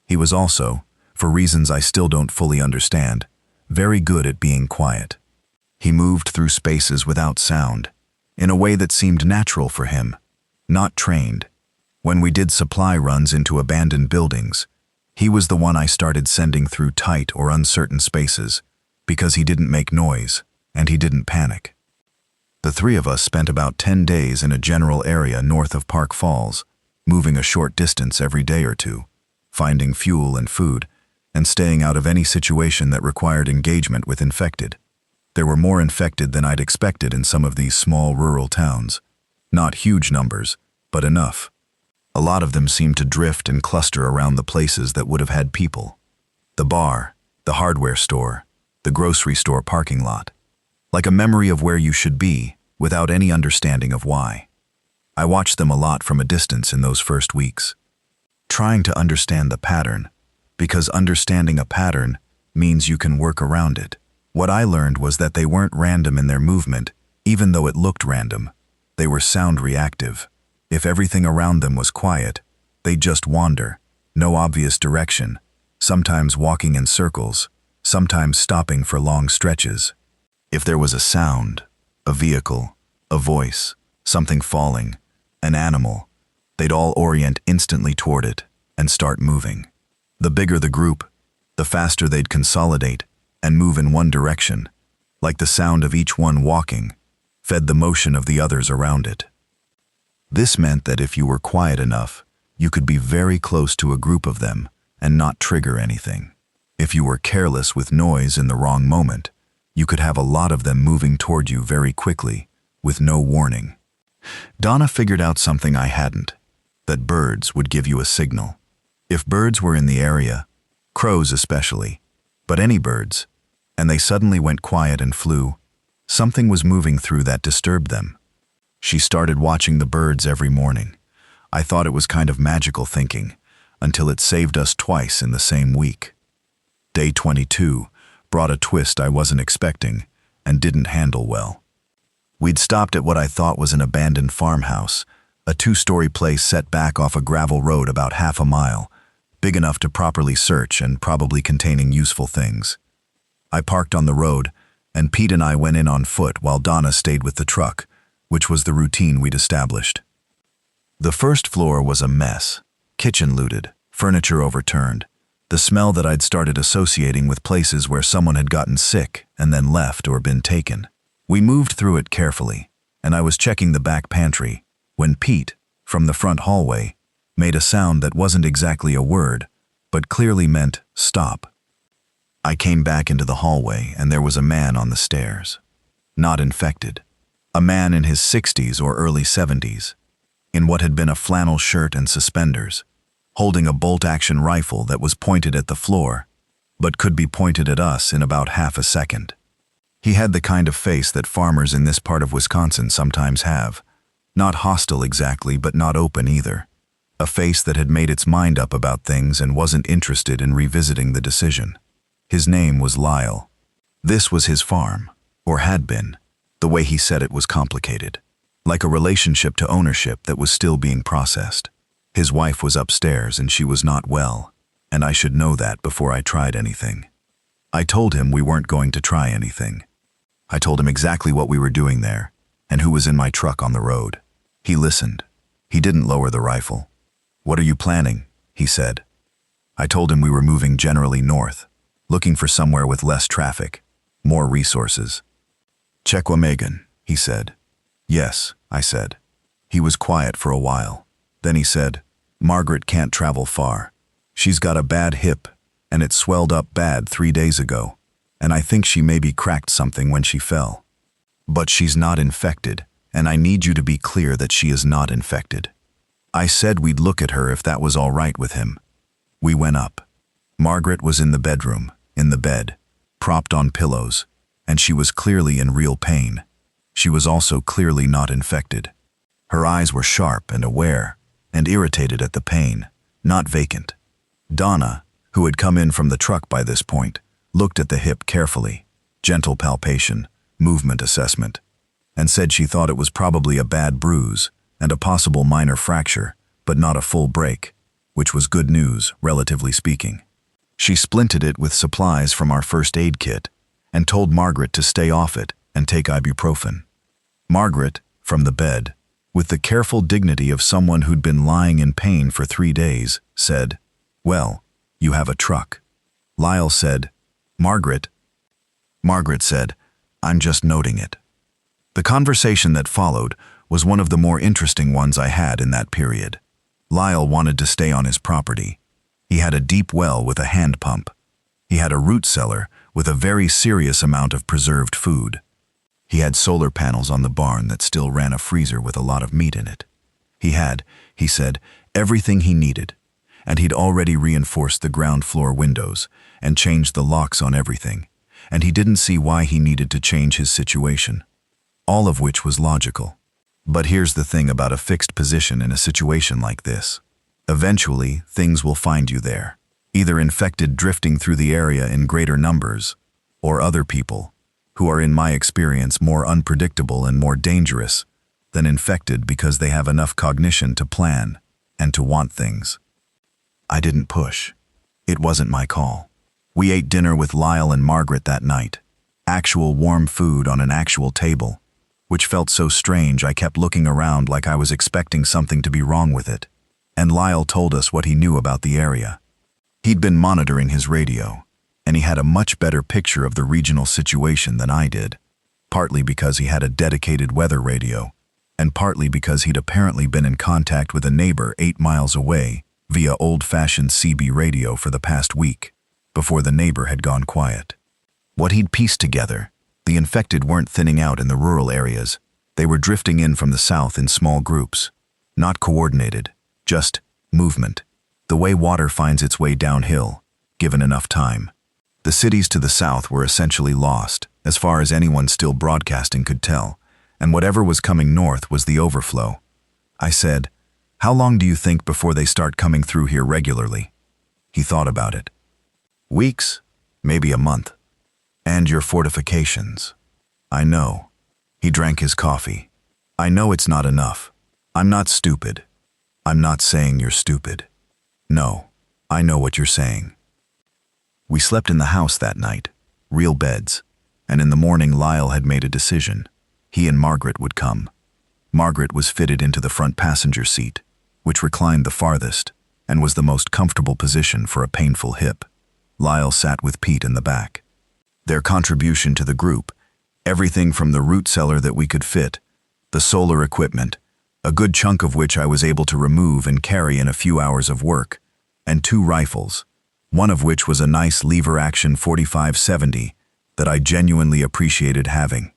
[SPEAKER 1] He was also, for reasons I still don't fully understand, very good at being quiet. He moved through spaces without sound, in a way that seemed natural for him, not trained. When we did supply runs into abandoned buildings, he was the one I started sending through tight or uncertain spaces, because he didn't make noise, and he didn't panic. The 3 of us spent about 10 days in a general area north of Park Falls, moving a short distance every day or 2, finding fuel and food, and staying out of any situation that required engagement with infected. There were more infected than I'd expected in some of these small rural towns. Not huge numbers, but enough. A lot of them seemed to drift and cluster around the places that would have had people. The bar, the hardware store, the grocery store parking lot. Like a memory of where you should be, without any understanding of why. I watched them a lot from a distance in those first weeks, trying to understand the pattern, because understanding a pattern means you can work around it. What I learned was that they weren't random in their movement, even though it looked random. They were sound reactive. If everything around them was quiet, they'd just wander, no obvious direction, sometimes walking in circles, sometimes stopping for long stretches. If there was a sound, a vehicle, a voice, something falling, an animal, they'd all orient instantly toward it and start moving. The bigger the group, the faster they'd consolidate and move in one direction, like the sound of each one walking fed the motion of the others around it. This meant that if you were quiet enough, you could be very close to a group of them and not trigger anything. If you were careless with noise in the wrong moment, you could have a lot of them moving toward you very quickly, with no warning. Donna figured out something I hadn't, that birds would give you a signal. If birds were in the area, crows especially, but any birds, and they suddenly went quiet and flew, something was moving through that disturbed them. She started watching the birds every morning. I thought it was kind of magical thinking, until it saved us twice in the same week. Day 22 brought a twist I wasn't expecting and didn't handle well. We'd stopped at what I thought was an abandoned farmhouse, a 2-story place set back off a gravel road about half a mile, big enough to properly search and probably containing useful things. I parked on the road, and Pete and I went in on foot while Donna stayed with the truck, which was the routine we'd established. The first floor was a mess, kitchen looted, furniture overturned, the smell that I'd started associating with places where someone had gotten sick and then left or been taken. We moved through it carefully, and I was checking the back pantry when Pete, from the front hallway, made a sound that wasn't exactly a word, but clearly meant stop. I came back into the hallway and there was a man on the stairs. Not infected. A man in his 60s or early 70s, in what had been a flannel shirt and suspenders, holding a bolt-action rifle that was pointed at the floor, but could be pointed at us in about half a second. He had the kind of face that farmers in this part of Wisconsin sometimes have. Not hostile exactly, but not open either. A face that had made its mind up about things and wasn't interested in revisiting the decision. His name was Lyle. This was his farm, or had been. The way he said it was complicated, like a relationship to ownership that was still being processed. His wife was upstairs and she was not well, and I should know that before I tried anything. I told him we weren't going to try anything. I told him exactly what we were doing there, and who was in my truck on the road. He listened. He didn't lower the rifle. "What are you planning?" he said. I told him we were moving generally north, looking for somewhere with less traffic, more resources. "Chequamegan," he said. "Yes," I said. He was quiet for a while. Then he said, "Margaret can't travel far. She's got a bad hip, and it swelled up bad 3 days ago, and I think she maybe cracked something when she fell. But she's not infected, and I need you to be clear that she is not infected." I said we'd look at her if that was all right with him. We went up. Margaret was in the bedroom, in the bed, propped on pillows, and she was clearly in real pain. She was also clearly not infected. Her eyes were sharp and aware, and irritated at the pain, not vacant. Donna, who had come in from the truck by this point, looked at the hip carefully, gentle palpation, movement assessment, and said she thought it was probably a bad bruise and a possible minor fracture, but not a full break, which was good news, relatively speaking. She splinted it with supplies from our first aid kit and told Margaret to stay off it and take ibuprofen. Margaret, from the bed, with the careful dignity of someone who'd been lying in pain for 3 days, said, "Well, you have a truck." Lyle said, Margaret said, "I'm just noting it." The conversation that followed was one of the more interesting ones I had in that period. Lyle wanted to stay on his property. He had a deep well with a hand pump. He had a root cellar with a very serious amount of preserved food. He had solar panels on the barn that still ran a freezer with a lot of meat in it. He had, he said, everything he needed, and he'd already reinforced the ground floor windows and changed the locks on everything, and he didn't see why he needed to change his situation. All of which was logical. But here's the thing about a fixed position in a situation like this. Eventually, things will find you there. Either infected drifting through the area in greater numbers, or other people, who are in my experience more unpredictable and more dangerous than infected because they have enough cognition to plan and to want things. I didn't push. It wasn't my call. We ate dinner with Lyle and Margaret that night. Actual warm food on an actual table, which felt so strange I kept looking around like I was expecting something to be wrong with it. And Lyle told us what he knew about the area. He'd been monitoring his radio, and he had a much better picture of the regional situation than I did, partly because he had a dedicated weather radio, and partly because he'd apparently been in contact with a neighbor 8 miles away via old-fashioned CB radio for the past week, before the neighbor had gone quiet. What he'd pieced together, the infected weren't thinning out in the rural areas. They were drifting in from the south in small groups, not coordinated, just movement, the way water finds its way downhill, given enough time. The cities to the south were essentially lost, as far as anyone still broadcasting could tell, and whatever was coming north was the overflow. I said, "How long do you think before they start coming through here regularly?" He thought about it. "Weeks, maybe a month. And your fortifications." "I know." He drank his coffee. "I know it's not enough. I'm not stupid. I'm not saying you're stupid. No, I know what you're saying." We slept in the house that night, real beds, and in the morning Lyle had made a decision. He and Margaret would come. Margaret was fitted into the front passenger seat, which reclined the farthest and was the most comfortable position for a painful hip. Lyle sat with Pete in the back. Their contribution to the group, everything from the root cellar that we could fit, the solar equipment, a good chunk of which I was able to remove and carry in a few hours of work, and 2 rifles, one of which was a nice lever-action 45-70 that I genuinely appreciated having.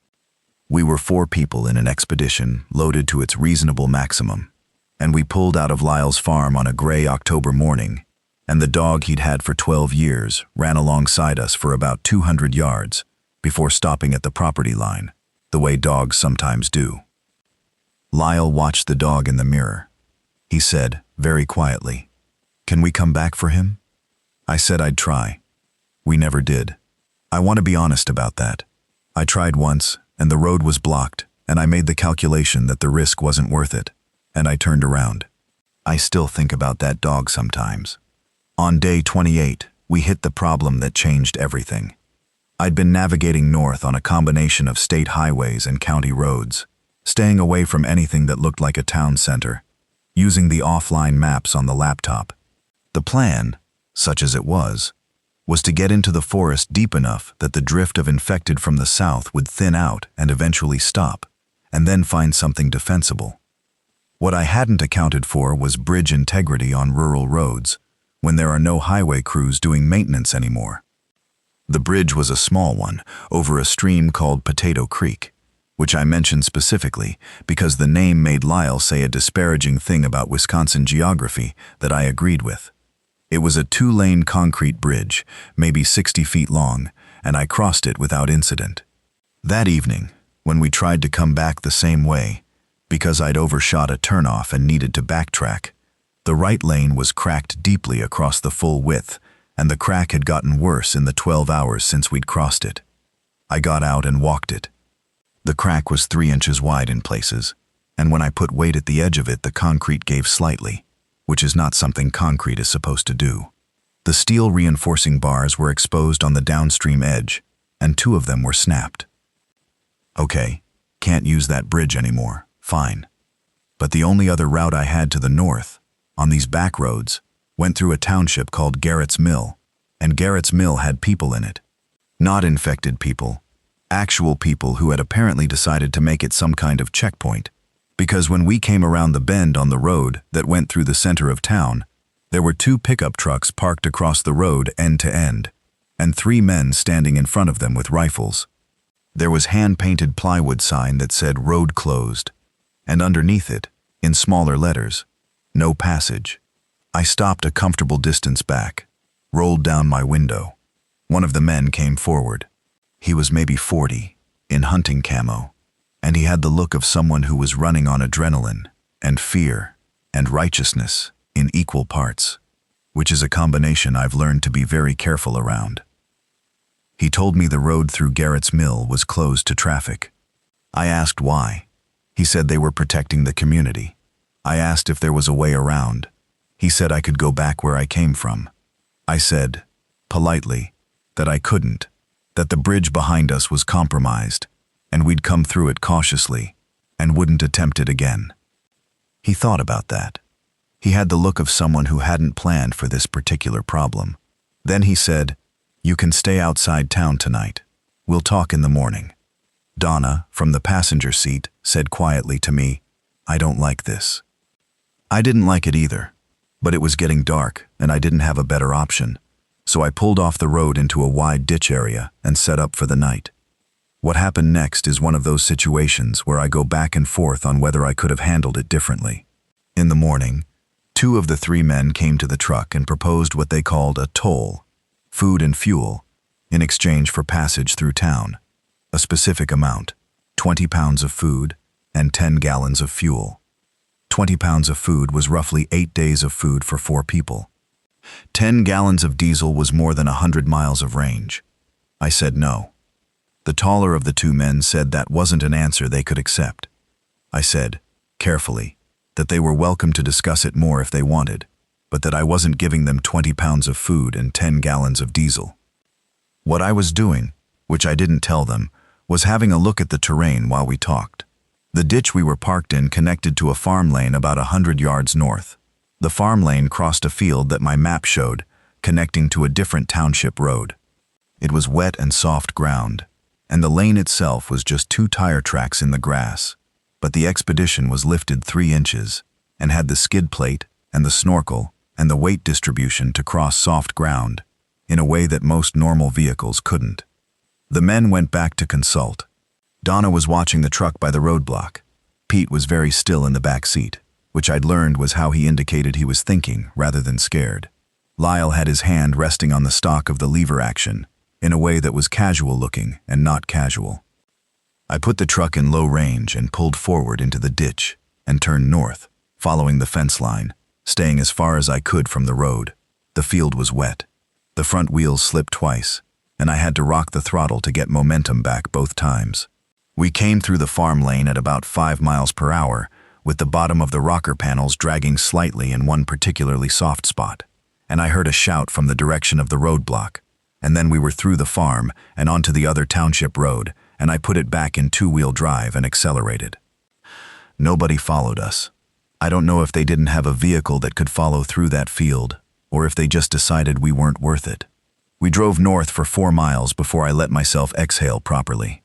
[SPEAKER 1] We were 4 people in an expedition loaded to its reasonable maximum, and we pulled out of Lyle's farm on a gray October morning, and the dog he'd had for 12 years ran alongside us for about 200 yards before stopping at the property line, the way dogs sometimes do. Lyle watched the dog in the mirror. He said, very quietly, "Can we come back for him?" I said I'd try. We never did. I want to be honest about that. I tried once, and the road was blocked, and I made the calculation that the risk wasn't worth it, and I turned around. I still think about that dog sometimes. On day 28, we hit the problem that changed everything. I'd been navigating north on a combination of state highways and county roads, staying away from anything that looked like a town center, using the offline maps on the laptop. The plan, such as it was to get into the forest deep enough that the drift of infected from the south would thin out and eventually stop, and then find something defensible. What I hadn't accounted for was bridge integrity on rural roads, when there are no highway crews doing maintenance anymore. The bridge was a small one, over a stream called Potato Creek, which I mentioned specifically because the name made Lyle say a disparaging thing about Wisconsin geography that I agreed with. It was a 2-lane concrete bridge, maybe 60 feet long, and I crossed it without incident. That evening, when we tried to come back the same way, because I'd overshot a turnoff and needed to backtrack, the right lane was cracked deeply across the full width, and the crack had gotten worse in the 12 hours since we'd crossed it. I got out and walked it. The crack was 3 inches wide in places, and when I put weight at the edge of it, the concrete gave slightly, which is not something concrete is supposed to do. The steel reinforcing bars were exposed on the downstream edge, and 2 of them were snapped. Okay, can't use that bridge anymore, fine. But the only other route I had to the north, on these back roads, went through a township called Garrett's Mill, and Garrett's Mill had people in it. Not infected people, actual people who had apparently decided to make it some kind of checkpoint. Because when we came around the bend on the road that went through the center of town, there were 2 pickup trucks parked across the road end to end, and 3 men standing in front of them with rifles. There was hand-painted plywood sign that said "Road Closed," and underneath it, in smaller letters, "No Passage." I stopped a comfortable distance back, rolled down my window. One of the men came forward. He was maybe 40, in hunting camo, and he had the look of someone who was running on adrenaline and fear and righteousness in equal parts, which is a combination I've learned to be very careful around. He told me the road through Garrett's Mill was closed to traffic. I asked why. He said they were protecting the community. I asked if there was a way around. He said I could go back where I came from. I said, politely, that I couldn't, that the bridge behind us was compromised, and we'd come through it cautiously, and wouldn't attempt it again. He thought about that. He had the look of someone who hadn't planned for this particular problem. Then he said, "You can stay outside town tonight. We'll talk in the morning." Donna, from the passenger seat, said quietly to me, "I don't like this." I didn't like it either, but it was getting dark and I didn't have a better option, so I pulled off the road into a wide ditch area and set up for the night. What happened next is one of those situations where I go back and forth on whether I could have handled it differently. In the morning, 2 of the 3 men came to the truck and proposed what they called a toll, food and fuel, in exchange for passage through town. A specific amount, 20 pounds of food and 10 gallons of fuel. 20 pounds of food was roughly 8 days of food for 4 people. 10 gallons of diesel was more than 100 miles of range. I said no. The taller of the 2 men said that wasn't an answer they could accept. I said, carefully, that they were welcome to discuss it more if they wanted, but that I wasn't giving them 20 pounds of food and 10 gallons of diesel. What I was doing, which I didn't tell them, was having a look at the terrain while we talked. The ditch we were parked in connected to a farm lane about 100 yards north. The farm lane crossed a field that my map showed, connecting to a different township road. It was wet and soft ground, and the lane itself was just 2 tire tracks in the grass, but the expedition was lifted 3 inches and had the skid plate and the snorkel and the weight distribution to cross soft ground in a way that most normal vehicles couldn't. The men went back to consult. Donna was watching the truck by the roadblock. Pete was very still in the back seat, which I'd learned was how he indicated he was thinking rather than scared. Lyle had his hand resting on the stock of the lever action in a way that was casual looking and not casual. I put the truck in low range and pulled forward into the ditch and turned north, following the fence line, staying as far as I could from the road. The field was wet. The front wheels slipped twice, and I had to rock the throttle to get momentum back both times. We came through the farm lane at about 5 miles per hour, with the bottom of the rocker panels dragging slightly in one particularly soft spot, and I heard a shout from the direction of the roadblock, and then we were through the farm and onto the other township road, and I put it back in 2-wheel drive and accelerated. Nobody followed us. I don't know if they didn't have a vehicle that could follow through that field, or if they just decided we weren't worth it. We drove north for 4 miles before I let myself exhale properly.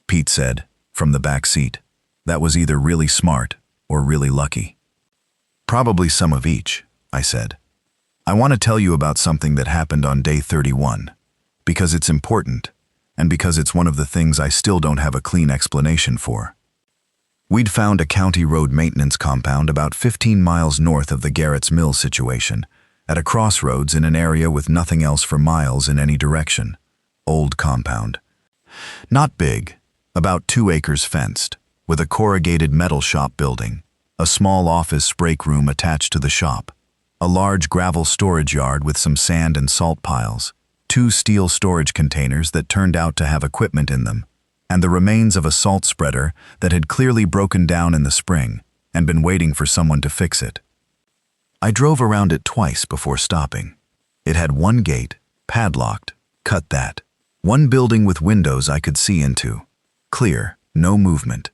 [SPEAKER 1] Pete said, from the back seat, that was either really smart or really lucky. Probably some of each, I said. I want to tell you about something that happened on day 31, because it's important, and because it's one of the things I still don't have a clean explanation for. We'd found a county road maintenance compound about 15 miles north of the Garrett's Mill situation, at a crossroads in an area with nothing else for miles in any direction. Old compound. Not big, about 2 acres fenced, with a corrugated metal shop building, a small office break room attached to the shop, a large gravel storage yard with some sand and salt piles, 2 steel storage containers that turned out to have equipment in them, and the remains of a salt spreader that had clearly broken down in the spring and been waiting for someone to fix it. I drove around it twice before stopping. It had 1 gate, padlocked, cut that. 1 building with windows I could see into. Clear, no movement.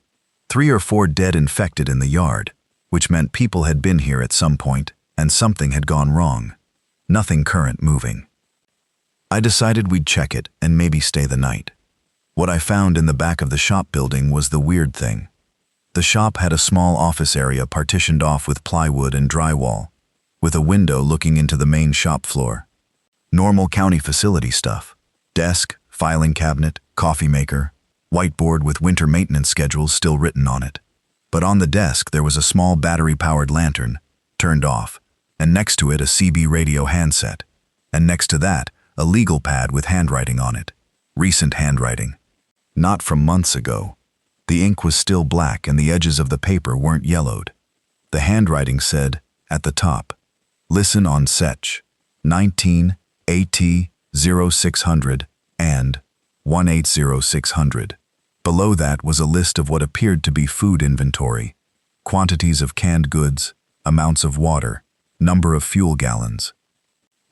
[SPEAKER 1] 3 or 4 dead infected in the yard, which meant people had been here at some point and something had gone wrong. Nothing current moving. I decided we'd check it and maybe stay the night. What I found in the back of the shop building was the weird thing. The shop had a small office area partitioned off with plywood and drywall, with a window looking into the main shop floor. Normal county facility stuff, Desk, filing cabinet, coffee maker, whiteboard with winter maintenance schedules still written on it. But on the desk there was a small battery-powered lantern, turned off, and next to it a CB radio handset, and next to that a legal pad with handwriting on it. Recent handwriting. Not from months ago. The ink was still black and the edges of the paper weren't yellowed. The handwriting said, at the top, "Listen on Sech, 19 AT 0600 and 180600. Below that was a list of what appeared to be food inventory, quantities of canned goods, amounts of water, number of fuel gallons.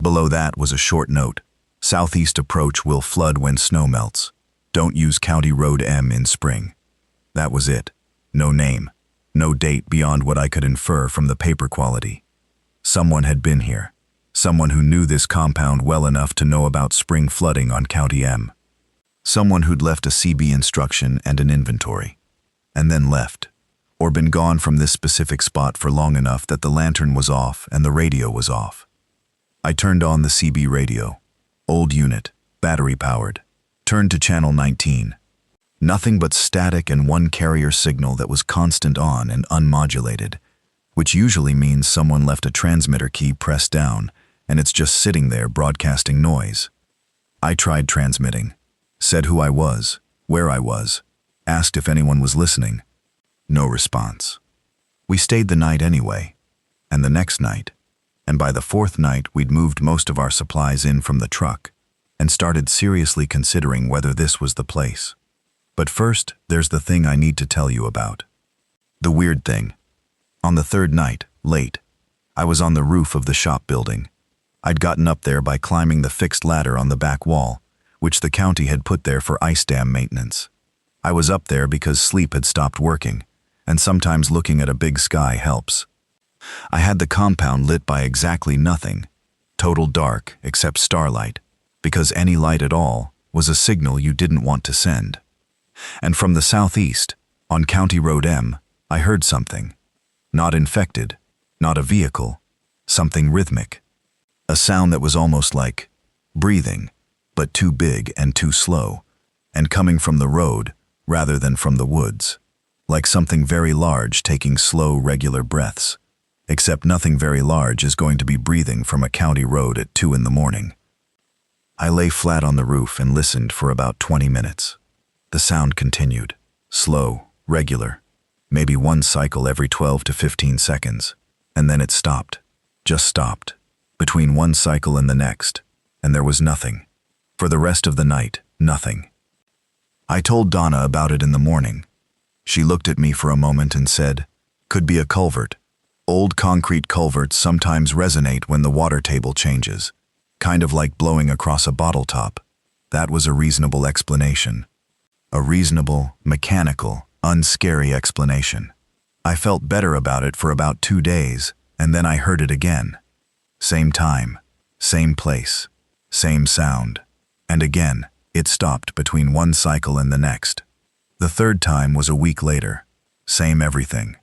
[SPEAKER 1] Below that was a short note, "Southeast approach will flood when snow melts. Don't use County Road M in spring." That was it. No name, no date beyond what I could infer from the paper quality. Someone had been here. Someone who knew this compound well enough to know about spring flooding on County M. Someone who'd left a CB instruction and an inventory, and then left, or been gone from this specific spot for long enough that the lantern was off and the radio was off. I turned on the CB radio. Old unit, battery-powered. Turned to channel 19. Nothing but static and one carrier signal that was constant on and unmodulated, which usually means someone left a transmitter key pressed down and it's just sitting there broadcasting noise. I tried transmitting, said who I was, where I was, asked if anyone was listening. No response. We stayed the night anyway, and the next night, and by the fourth night we'd moved most of our supplies in from the truck and started seriously considering whether this was the place. But first, there's the thing I need to tell you about. The weird thing. On the third night, late, I was on the roof of the shop building. I'd gotten up there by climbing the fixed ladder on the back wall, which the county had put there for ice dam maintenance. I was up there because sleep had stopped working, and sometimes looking at a big sky helps. I had the compound lit by exactly nothing, total dark except starlight, because any light at all was a signal you didn't want to send. And from the southeast, on County Road M, I heard something. Not infected, not a vehicle, something rhythmic. A sound that was almost like breathing, but too big and too slow, and coming from the road rather than from the woods, like something very large taking slow, regular breaths, except nothing very large is going to be breathing from a county road at 2 in the morning. I lay flat on the roof and listened for about 20 minutes. The sound continued, slow, regular, maybe one cycle every 12 to 15 seconds, and then it stopped, just stopped, between one cycle and the next, and there was nothing. For the rest of the night, nothing. I told Donna about it in the morning. She looked at me for a moment and said, "Could be a culvert. Old concrete culverts sometimes resonate when the water table changes, kind of like blowing across a bottle top." That was a reasonable explanation. A reasonable, mechanical, unscary explanation. I felt better about it for about 2 days, and then I heard it again. Same time, same place, same sound. And again, it stopped between one cycle and the next. The third time was a week later. Same everything.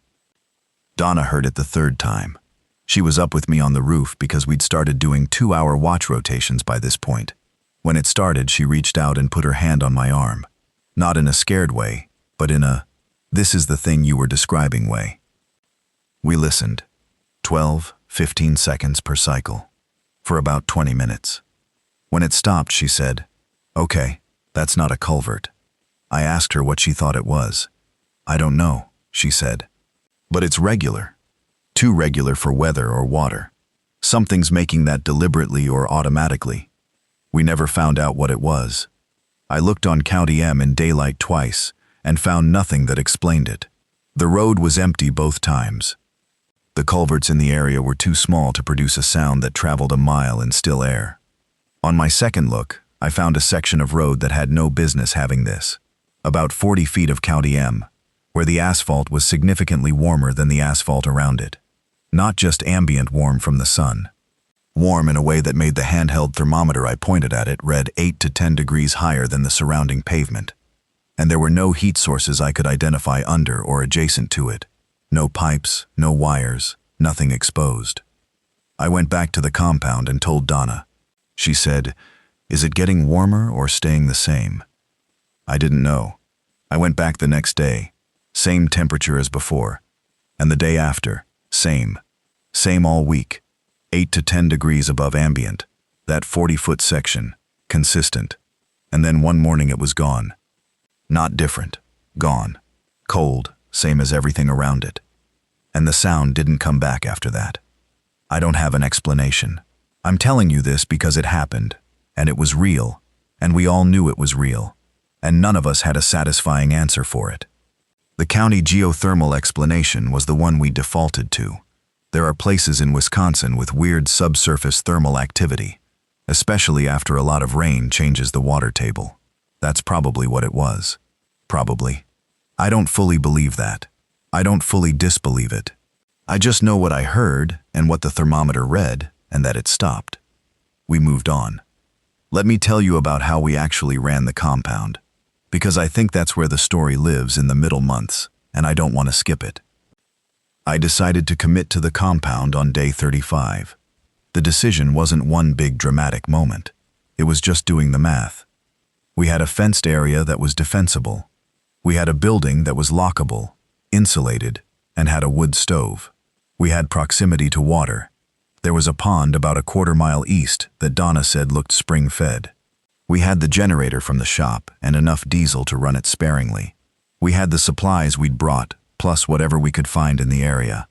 [SPEAKER 1] Donna heard it the third time. She was up with me on the roof because we'd started doing 2-hour watch rotations by this point. When it started, she reached out and put her hand on my arm. Not in a scared way, but in a, "This is the thing you were describing" way. We listened. 12, 15 seconds per cycle. For about 20 minutes. When it stopped, she said, "Okay, that's not a culvert." I asked her what she thought it was. "I don't know," she said. "But it's regular. Too regular for weather or water. Something's making that deliberately or automatically." We never found out what it was. I looked on County M in daylight twice and found nothing that explained it. The road was empty both times. The culverts in the area were too small to produce a sound that traveled a mile in still air. On my second look, I found a section of road that had no business having this. About 40 feet of County M, where the asphalt was significantly warmer than the asphalt around it. Not just ambient warm from the sun. Warm in a way that made the handheld thermometer I pointed at it read 8 to 10 degrees higher than the surrounding pavement. And there were no heat sources I could identify under or adjacent to it. No pipes, no wires, nothing exposed. I went back to the compound and told Donna. She said, Is it getting warmer or staying the same? I didn't know. I went back the next day. Same temperature as before. And the day after, same. Same all week. 8 to 10 degrees above ambient. That 40-foot section. Consistent. And then one morning it was gone. Not different. Gone. Cold, same as everything around it. And the sound didn't come back after that. I don't have an explanation. I'm telling you this because it happened, and it was real, and we all knew it was real, and none of us had a satisfying answer for it. The county geothermal explanation was the one we defaulted to. There are places in Wisconsin with weird subsurface thermal activity, especially after a lot of rain changes the water table. That's probably what it was. Probably. I don't fully believe that. I don't fully disbelieve it. I just know what I heard and what the thermometer read, and that it stopped. We moved on. Let me tell you about how we actually ran the compound, because I think that's where the story lives in the middle months, and I don't want to skip it. I decided to commit to the compound on day 35. The decision wasn't one big dramatic moment. It was just doing the math. We had a fenced area that was defensible. We had a building that was lockable, insulated, and had a wood stove. We had proximity to water. There was a pond about a quarter-mile east that Donna said looked spring-fed. We had the generator from the shop and enough diesel to run it sparingly. We had the supplies we'd brought, plus whatever we could find in the area.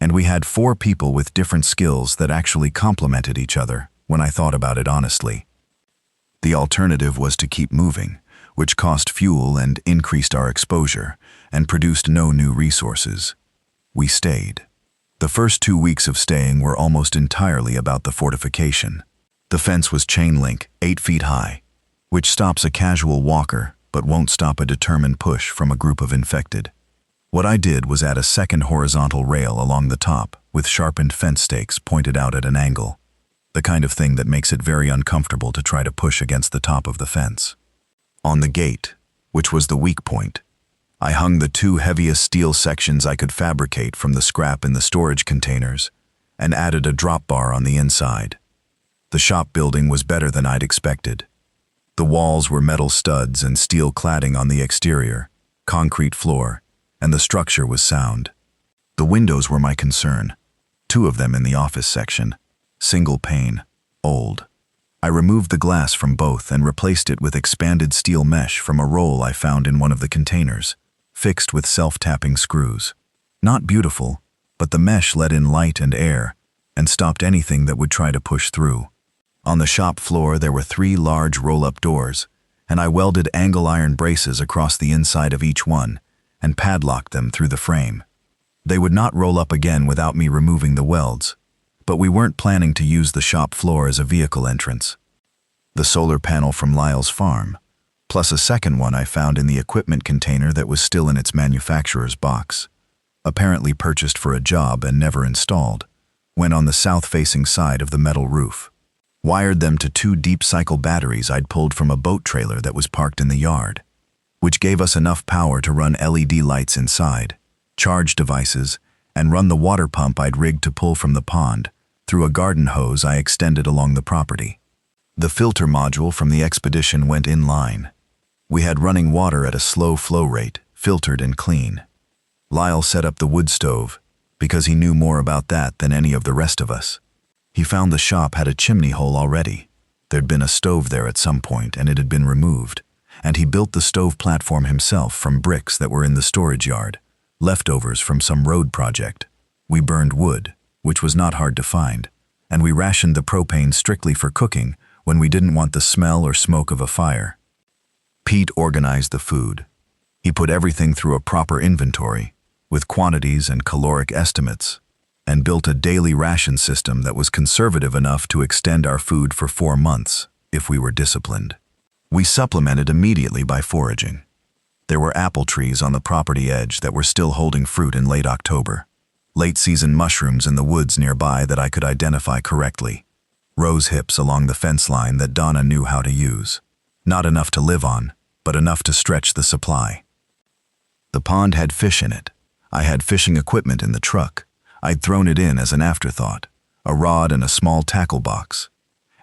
[SPEAKER 1] And we had 4 people with different skills that actually complemented each other, when I thought about it honestly. The alternative was to keep moving, which cost fuel and increased our exposure, and produced no new resources. We stayed. The first 2 weeks of staying were almost entirely about the fortification. The fence was chain link, 8 feet high, which stops a casual walker but won't stop a determined push from a group of infected. What I did was add a second horizontal rail along the top with sharpened fence stakes pointed out at an angle, the kind of thing that makes it very uncomfortable to try to push against the top of the fence. On the gate, which was the weak point, I hung the 2 heaviest steel sections I could fabricate from the scrap in the storage containers and added a drop bar on the inside. The shop building was better than I'd expected. The walls were metal studs and steel cladding on the exterior, concrete floor, and the structure was sound. The windows were my concern. 2 of them in the office section. Single pane, old. I removed the glass from both and replaced it with expanded steel mesh from a roll I found in one of the containers, fixed with self-tapping screws. Not beautiful, but the mesh let in light and air and stopped anything that would try to push through. On the shop floor there were 3 large roll-up doors, and I welded angle iron braces across the inside of each one and padlocked them through the frame. They would not roll up again without me removing the welds, but we weren't planning to use the shop floor as a vehicle entrance. The solar panel from Lyle's farm, plus a second one I found in the equipment container that was still in its manufacturer's box, apparently purchased for a job and never installed, went on the south-facing side of the metal roof. Wired them to 2 deep-cycle batteries I'd pulled from a boat trailer that was parked in the yard, which gave us enough power to run LED lights inside, charge devices, and run the water pump I'd rigged to pull from the pond through a garden hose I extended along the property. The filter module from the expedition went in line. We had running water at a slow flow rate, filtered and clean. Lyle set up the wood stove because he knew more about that than any of the rest of us. He found the shop had a chimney hole already. There'd been a stove there at some point and it had been removed, and he built the stove platform himself from bricks that were in the storage yard, leftovers from some road project. We burned wood, which was not hard to find, and we rationed the propane strictly for cooking when we didn't want the smell or smoke of a fire. Pete organized the food. He put everything through a proper inventory, with quantities and caloric estimates, and built a daily ration system that was conservative enough to extend our food for 4 months, if we were disciplined. We supplemented immediately by foraging. There were apple trees on the property edge that were still holding fruit in late October. Late-season mushrooms in the woods nearby that I could identify correctly. Rose hips along the fence line that Donna knew how to use. Not enough to live on, but enough to stretch the supply. The pond had fish in it. I had fishing equipment in the truck. I'd thrown it in as an afterthought, a rod and a small tackle box.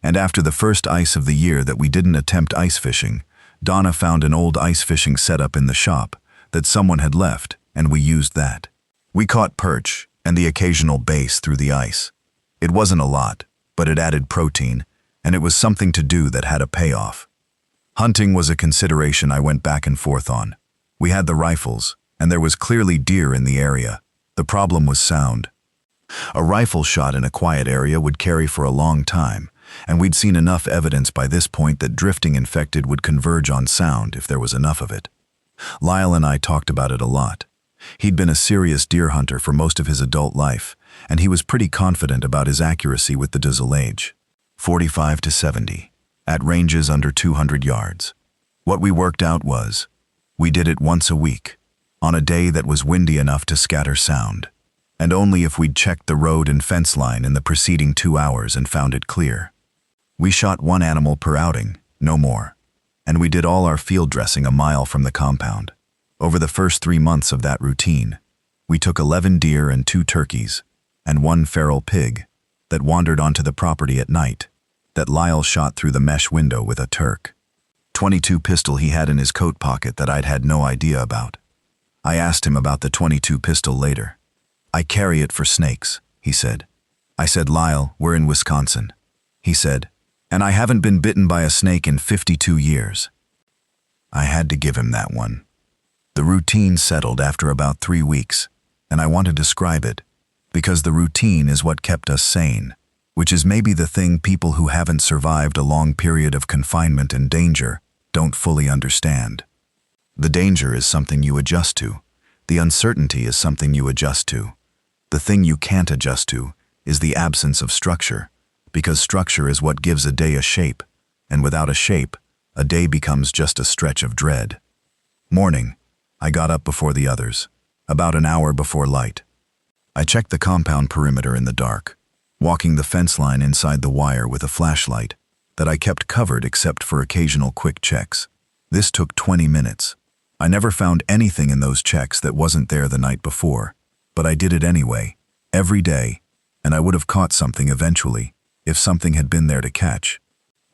[SPEAKER 1] And after the first ice of the year that we didn't attempt ice fishing, Donna found an old ice fishing setup in the shop that someone had left, and we used that. We caught perch and the occasional bass through the ice. It wasn't a lot, but it added protein, and it was something to do that had a payoff. Hunting was a consideration I went back and forth on. We had the rifles, and there was clearly deer in the area. The problem was sound. A rifle shot in a quiet area would carry for a long time, and we'd seen enough evidence by this point that drifting infected would converge on sound if there was enough of it. Lyle and I talked about it a lot. He'd been a serious deer hunter for most of his adult life, and he was pretty confident about his accuracy with the dozellage. 45 to 70, at ranges under 200 yards. What we worked out was, we did it once a week, on a day that was windy enough to scatter sound, and only if we'd checked the road and fence line in the preceding 2 hours and found it clear. We shot one animal per outing, no more, and we did all our field dressing a mile from the compound. Over the first 3 months of that routine, we took 11 deer and 2 turkeys, and 1 feral pig that wandered onto the property at night, that Lyle shot through the mesh window with a Turk. .22 pistol he had in his coat pocket that I'd had no idea about. I asked him about the .22 pistol later. I carry it for snakes, he said. I said, Lyle, we're in Wisconsin. He said, and I haven't been bitten by a snake in 52 years. I had to give him that one. The routine settled after about 3 weeks, and I want to describe it, because the routine is what kept us sane, which is maybe the thing people who haven't survived a long period of confinement and danger don't fully understand. The danger is something you adjust to. The uncertainty is something you adjust to. The thing you can't adjust to is the absence of structure, because structure is what gives a day a shape, and without a shape, a day becomes just a stretch of dread. Morning. I got up before the others, about an hour before light. I checked the compound perimeter in the dark, walking the fence line inside the wire with a flashlight that I kept covered except for occasional quick checks. This took 20 minutes. I never found anything in those checks that wasn't there the night before, but I did it anyway, every day, and I would have caught something eventually if something had been there to catch.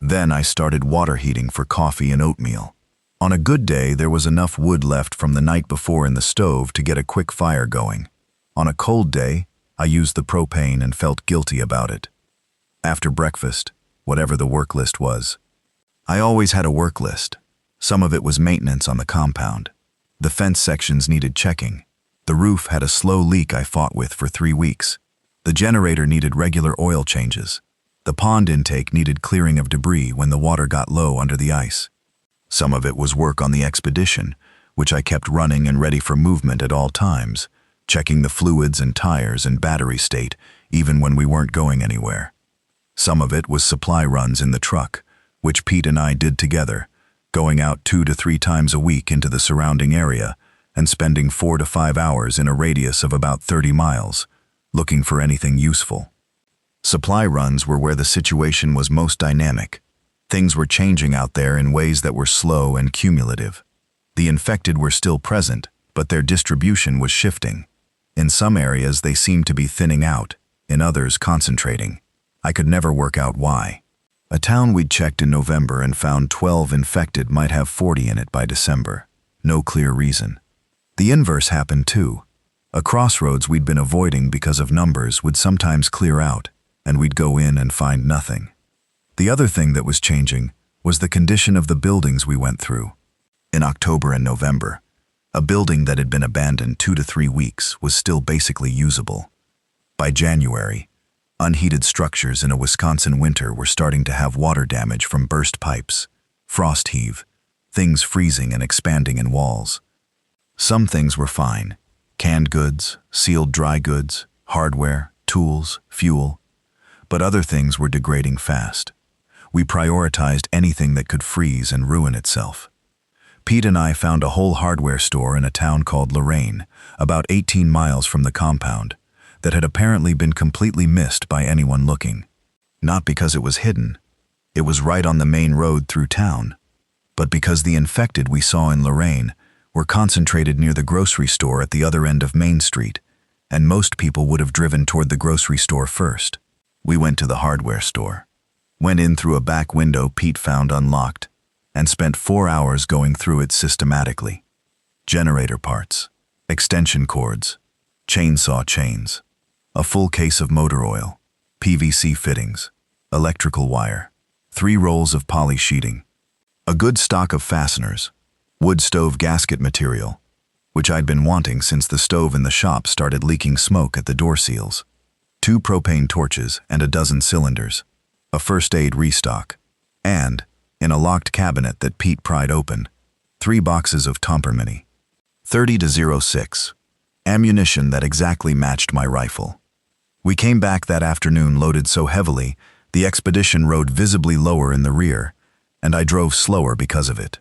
[SPEAKER 1] Then I started water heating for coffee and oatmeal. On a good day, there was enough wood left from the night before in the stove to get a quick fire going. On a cold day, I used the propane and felt guilty about it. After breakfast, whatever the work list was. I always had a work list. Some of it was maintenance on the compound. The fence sections needed checking. The roof had a slow leak I fought with for 3 weeks. The generator needed regular oil changes. The pond intake needed clearing of debris when the water got low under the ice. Some of it was work on the expedition, which I kept running and ready for movement at all times, checking the fluids and tires and battery state even when we weren't going anywhere. Some of it was supply runs in the truck, which Pete and I did together, going out 2 to 3 times a week into the surrounding area and spending 4 to 5 hours in a radius of about 30 miles, looking for anything useful. Supply runs were where the situation was most dynamic. Things were changing out there in ways that were slow and cumulative. The infected were still present, but their distribution was shifting. In some areas they seemed to be thinning out, in others concentrating. I could never work out why. A town we'd checked in November and found 12 infected might have 40 in it by December. No clear reason. The inverse happened too. A crossroads we'd been avoiding because of numbers would sometimes clear out, and we'd go in and find nothing. The other thing that was changing was the condition of the buildings we went through. In October and November, a building that had been abandoned 2 to 3 weeks was still basically usable. By January, unheated structures in a Wisconsin winter were starting to have water damage from burst pipes, frost heave, things freezing and expanding in walls. Some things were fine: canned goods, sealed dry goods, hardware, tools, fuel. But other things were degrading fast. We prioritized anything that could freeze and ruin itself. Pete and I found a whole hardware store in a town called Lorraine, about 18 miles from the compound, that had apparently been completely missed by anyone looking. Not because it was hidden. It was right on the main road through town. But because the infected we saw in Lorraine were concentrated near the grocery store at the other end of Main Street, and most people would have driven toward the grocery store first. We went to the hardware store. Went in through a back window Pete found unlocked, and spent 4 hours going through it systematically. Generator parts, extension cords, chainsaw chains, a full case of motor oil, PVC fittings, electrical wire, 3 rolls of poly sheeting, a good stock of fasteners, wood stove gasket material, which I'd been wanting since the stove in the shop started leaking smoke at the door seals, 2 propane torches and a dozen cylinders, a first aid restock, and, in a locked cabinet that Pete pried open, 3 boxes of Tompermini, 30-06, ammunition that exactly matched my rifle. We came back that afternoon loaded so heavily, the expedition rode visibly lower in the rear, and I drove slower because of it.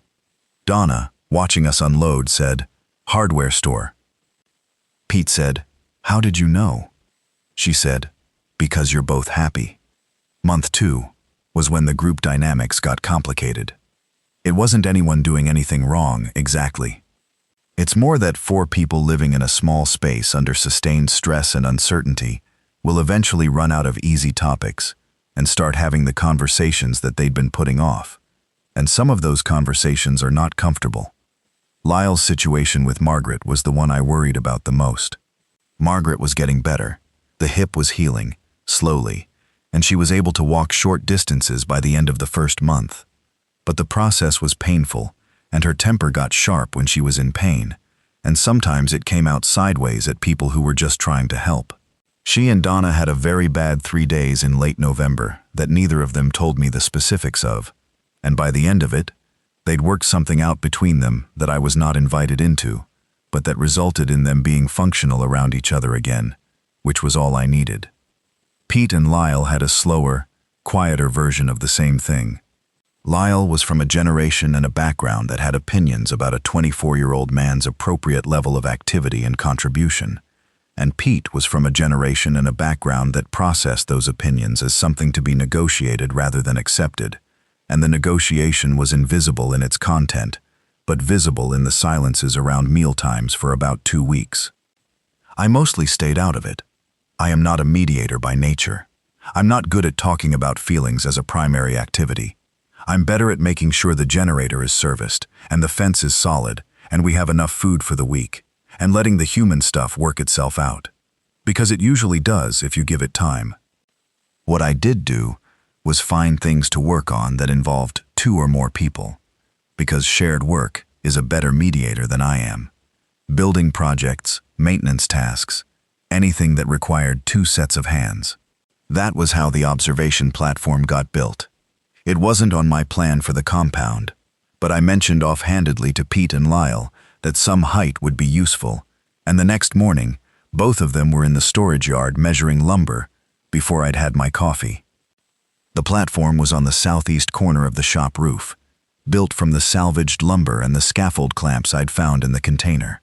[SPEAKER 1] Donna, watching us unload, said, "Hardware store." Pete said, "How did you know?" She said, "Because you're both happy." Month 2 was when the group dynamics got complicated. It wasn't anyone doing anything wrong, exactly. It's more that 4 people living in a small space under sustained stress and uncertainty will eventually run out of easy topics and start having the conversations that they'd been putting off. And some of those conversations are not comfortable. Lyle's situation with Margaret was the one I worried about the most. Margaret was getting better. The hip was healing, slowly, and she was able to walk short distances by the end of the first month. But the process was painful, and her temper got sharp when she was in pain, and sometimes it came out sideways at people who were just trying to help. She and Donna had a very bad 3 days in late November that neither of them told me the specifics of, and by the end of it, they'd worked something out between them that I was not invited into, but that resulted in them being functional around each other again, which was all I needed. Pete and Lyle had a slower, quieter version of the same thing. Lyle was from a generation and a background that had opinions about a 24-year-old man's appropriate level of activity and contribution, and Pete was from a generation and a background that processed those opinions as something to be negotiated rather than accepted, and the negotiation was invisible in its content, but visible in the silences around mealtimes for about 2 weeks. I mostly stayed out of it. I am not a mediator by nature. I'm not good at talking about feelings as a primary activity. I'm better at making sure the generator is serviced, and the fence is solid, and we have enough food for the week, and letting the human stuff work itself out. Because it usually does if you give it time. What I did do was find things to work on that involved 2 or more people, because shared work is a better mediator than I am. Building projects, maintenance tasks, anything that required 2 sets of hands. That was how the observation platform got built. It wasn't on my plan for the compound, but I mentioned offhandedly to Pete and Lyle that some height would be useful, and the next morning, both of them were in the storage yard measuring lumber before I'd had my coffee. The platform was on the southeast corner of the shop roof, built from the salvaged lumber and the scaffold clamps I'd found in the container.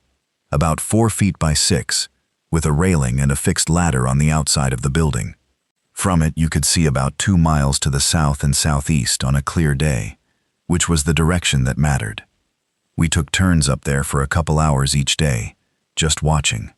[SPEAKER 1] About 4 feet by 6, with a railing and a fixed ladder on the outside of the building. From it you could see about 2 miles to the south and southeast on a clear day, which was the direction that mattered. We took turns up there for a couple hours each day, just watching.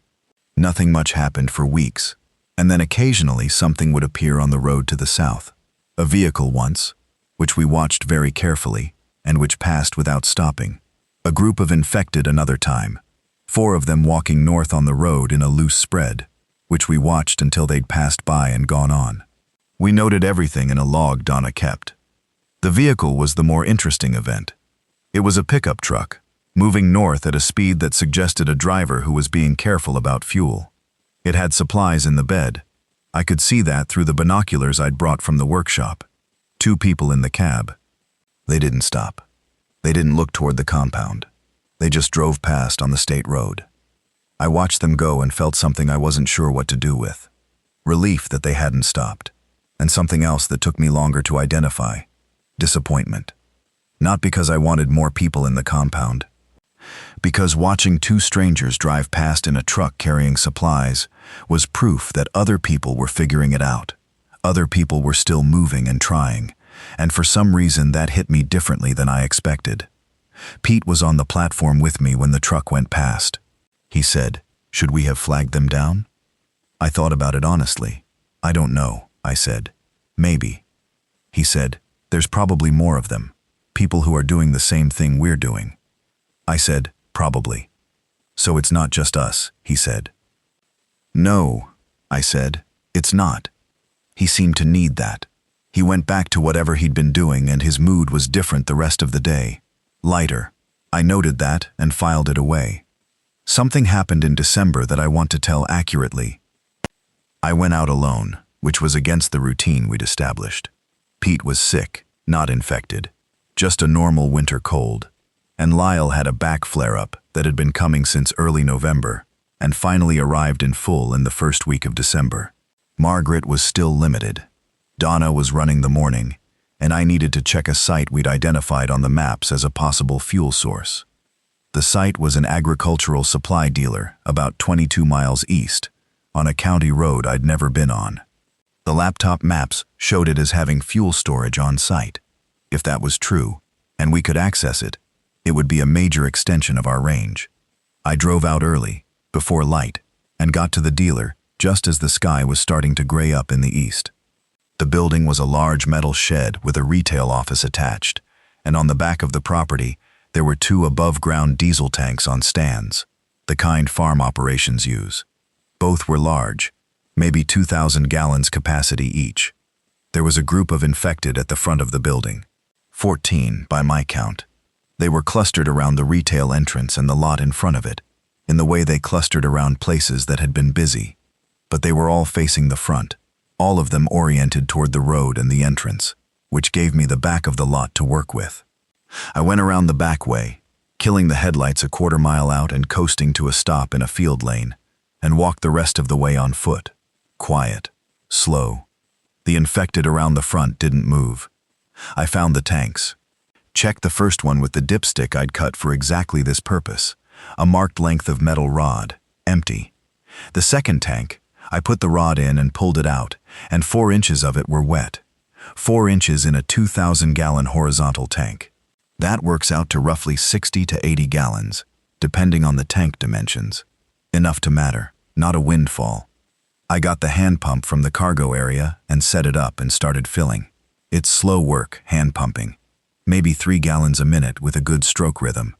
[SPEAKER 1] Nothing much happened for weeks, and then occasionally something would appear on the road to the south. A vehicle once, which we watched very carefully, and which passed without stopping. A group of infected another time, 4 of them walking north on the road in a loose spread, which we watched until they'd passed by and gone on. We noted everything in a log Donna kept. The vehicle was the more interesting event. It was a pickup truck, moving north at a speed that suggested a driver who was being careful about fuel. It had supplies in the bed. I could see that through the binoculars I'd brought from the workshop. 2 people in the cab. They didn't stop. They didn't look toward the compound. They just drove past on the state road. I watched them go and felt something I wasn't sure what to do with. Relief that they hadn't stopped, and something else that took me longer to identify. Disappointment. Not because I wanted more people in the compound. Because watching 2 strangers drive past in a truck carrying supplies was proof that other people were figuring it out. Other people were still moving and trying, and for some reason that hit me differently than I expected. Pete was on the platform with me when the truck went past. He said, "Should we have flagged them down?" I thought about it honestly. "I don't know," I said. "Maybe." He said, "There's probably more of them. People who are doing the same thing we're doing." I said, "Probably." "So it's not just us," he said. "No," I said, "it's not." He seemed to need that. He went back to whatever he'd been doing, and his mood was different the rest of the day. Lighter. I noted that and filed it away. Something happened in December that I want to tell accurately. I went out alone, which was against the routine we'd established. Pete was sick, not infected, just a normal winter cold. And Lyle had a back flare-up that had been coming since early November and finally arrived in full in the first week of December. Margaret was still limited. Donna was running the morning, and I needed to check a site we'd identified on the maps as a possible fuel source. The site was an agricultural supply dealer about 22 miles east, on a county road I'd never been on. The laptop maps showed it as having fuel storage on site. If that was true, and we could access it, it would be a major extension of our range. I drove out early, before light, and got to the dealer just as the sky was starting to gray up in the east. The building was a large metal shed with a retail office attached, and on the back of the property, there were 2 above-ground diesel tanks on stands, the kind farm operations use. Both were large, maybe 2,000 gallons capacity each. There was a group of infected at the front of the building, 14 by my count. They were clustered around the retail entrance and the lot in front of it, in the way they clustered around places that had been busy. But they were all facing the front, all of them oriented toward the road and the entrance, which gave me the back of the lot to work with. I went around the back way, killing the headlights a quarter mile out and coasting to a stop in a field lane, and walked the rest of the way on foot. Quiet, slow. The infected around the front didn't move. I found the tanks. Checked the first one with the dipstick I'd cut for exactly this purpose, a marked length of metal rod, empty. The second tank, I put the rod in and pulled it out, and 4 inches of it were wet. 4 inches in a 2,000-gallon horizontal tank. That works out to roughly 60 to 80 gallons, depending on the tank dimensions. Enough to matter, not a windfall. I got the hand pump from the cargo area and set it up and started filling. It's slow work, hand pumping. Maybe 3 gallons a minute with a good stroke rhythm.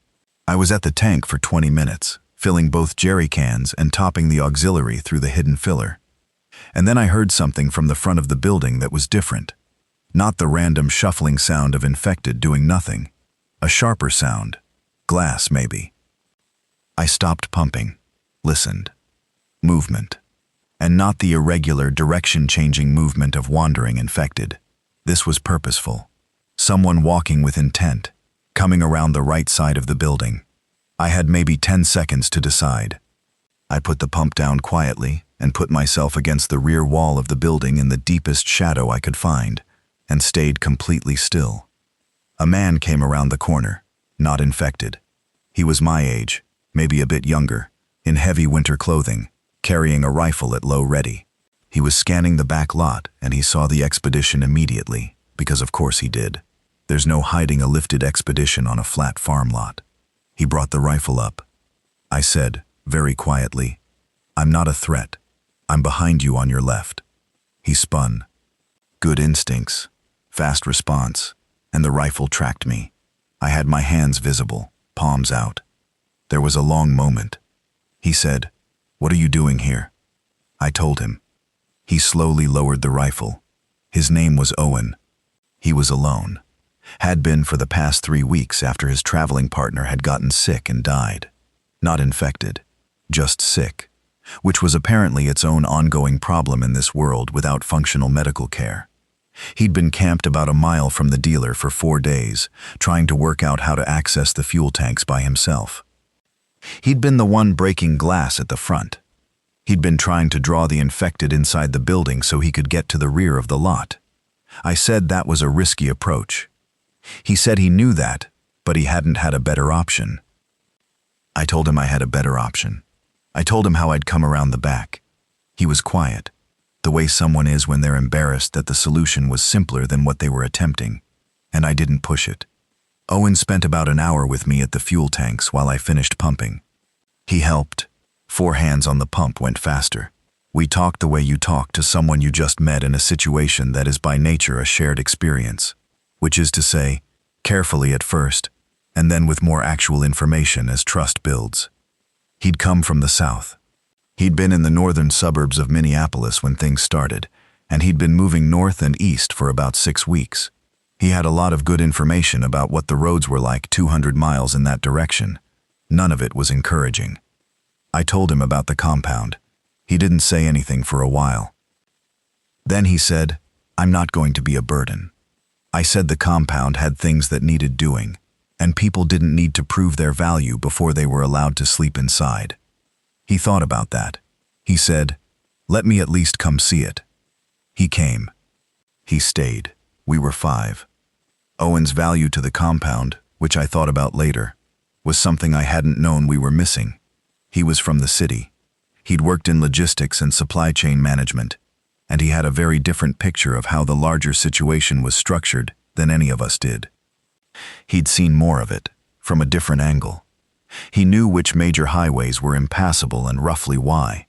[SPEAKER 1] I was at the tank for 20 minutes, filling both jerry cans and topping the auxiliary through the hidden filler. And then I heard something from the front of the building that was different. Not the random shuffling sound of infected doing nothing. A sharper sound. Glass, maybe. I stopped pumping, listened. Movement. And not the irregular, direction-changing movement of wandering infected. This was purposeful. Someone walking with intent, coming around the right side of the building. I had maybe 10 seconds to decide. I put the pump down quietly and put myself against the rear wall of the building in the deepest shadow I could find, and stayed completely still. A man came around the corner, not infected. He was my age, maybe a bit younger, in heavy winter clothing, carrying a rifle at low ready. He was scanning the back lot, and he saw the expedition immediately, because of course he did. There's no hiding a lifted expedition on a flat farm lot. He brought the rifle up. I said, very quietly, "I'm not a threat. I'm behind you on your left." He spun. Good instincts, fast response, and the rifle tracked me. I had my hands visible, palms out. There was a long moment. He said, "What are you doing here?" I told him. He slowly lowered the rifle. His name was Owen. He was alone. Had been for the past 3 weeks after his traveling partner had gotten sick and died. Not infected, just sick, which was apparently its own ongoing problem in this world without functional medical care. He'd been camped about a mile from the dealer for 4 days, trying to work out how to access the fuel tanks by himself. He'd been the one breaking glass at the front. He'd been trying to draw the infected inside the building so he could get to the rear of the lot. I said that was a risky approach. He said he knew that, but he hadn't had a better option. I told him I had a better option. I told him how I'd come around the back. He was quiet, the way someone is when they're embarrassed that the solution was simpler than what they were attempting, and I didn't push it. Owen spent about an hour with me at the fuel tanks while I finished pumping. He helped. 4 hands on the pump went faster. We talked the way you talk to someone you just met in a situation that is by nature a shared experience, which is to say, carefully at first, and then with more actual information as trust builds. He'd come from the south. He'd been in the northern suburbs of Minneapolis when things started, and he'd been moving north and east for about 6 weeks. He had a lot of good information about what the roads were like 200 miles in that direction. None of it was encouraging. I told him about the compound. He didn't say anything for a while. Then he said, "I'm not going to be a burden." I said the compound had things that needed doing, and people didn't need to prove their value before they were allowed to sleep inside. He thought about that. He said, "Let me at least come see it." He came. He stayed. We were 5. Owen's value to the compound, which I thought about later, was something I hadn't known we were missing. He was from the city. He'd worked in logistics and supply chain management, and he had a very different picture of how the larger situation was structured than any of us did. He'd seen more of it, from a different angle. He knew which major highways were impassable and roughly why.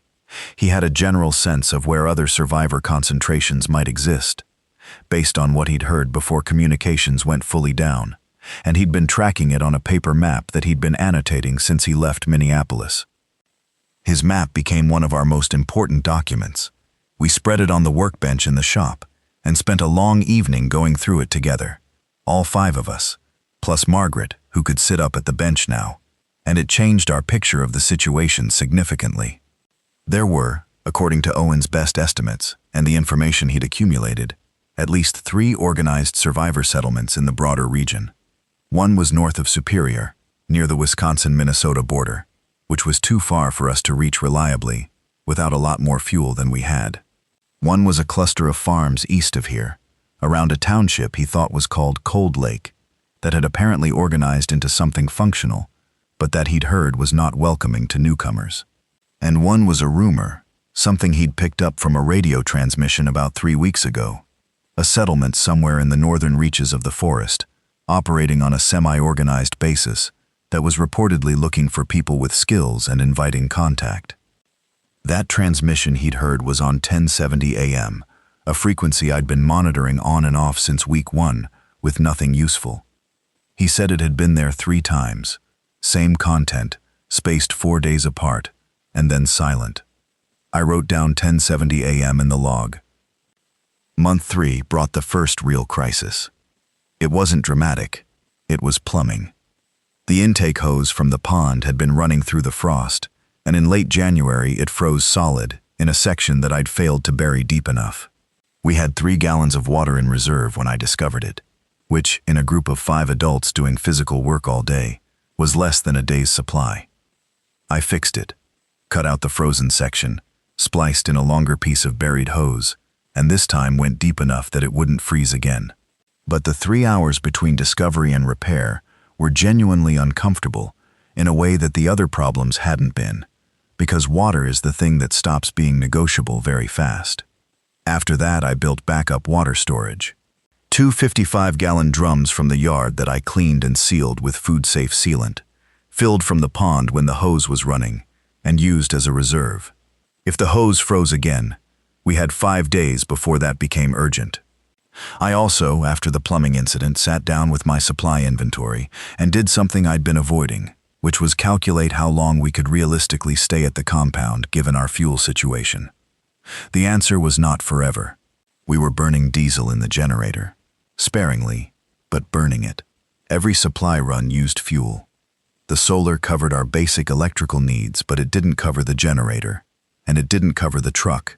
[SPEAKER 1] He had a general sense of where other survivor concentrations might exist, based on what he'd heard before communications went fully down, and he'd been tracking it on a paper map that he'd been annotating since he left Minneapolis. His map became one of our most important documents. We spread it on the workbench in the shop and spent a long evening going through it together, all 5 of us, plus Margaret, who could sit up at the bench now, and it changed our picture of the situation significantly. There were, according to Owen's best estimates and the information he'd accumulated, at least 3 organized survivor settlements in the broader region. One was north of Superior, near the Wisconsin-Minnesota border, which was too far for us to reach reliably, without a lot more fuel than we had. One was a cluster of farms east of here, around a township he thought was called Cold Lake, that had apparently organized into something functional, but that he'd heard was not welcoming to newcomers. And one was a rumor, something he'd picked up from a radio transmission about 3 weeks ago, a settlement somewhere in the northern reaches of the forest, operating on a semi-organized basis, that was reportedly looking for people with skills and inviting contact. That transmission he'd heard was on 1070 AM, a frequency I'd been monitoring on and off since week 1, with nothing useful. He said it had been there 3 times, same content, spaced 4 days apart, and then silent. I wrote down 1070 AM in the log. Month 3 brought the first real crisis. It wasn't dramatic, it was plumbing. The intake hose from the pond had been running through the frost, and in late January it froze solid in a section that I'd failed to bury deep enough. We had 3 gallons of water in reserve when I discovered it, which, in a group of 5 adults doing physical work all day, was less than a day's supply. I fixed it, cut out the frozen section, spliced in a longer piece of buried hose, and this time went deep enough that it wouldn't freeze again. But the 3 hours between discovery and repair were genuinely uncomfortable in a way that the other problems hadn't been, because water is the thing that stops being negotiable very fast. After that, I built backup water storage. 2 55-gallon drums from the yard that I cleaned and sealed with food-safe sealant, filled from the pond when the hose was running, and used as a reserve. If the hose froze again, we had 5 days before that became urgent. I also, after the plumbing incident, sat down with my supply inventory and did something I'd been avoiding, which was calculate how long we could realistically stay at the compound given our fuel situation. The answer was not forever. We were burning diesel in the generator, sparingly, but burning it. Every supply run used fuel. The solar covered our basic electrical needs, but it didn't cover the generator, and it didn't cover the truck,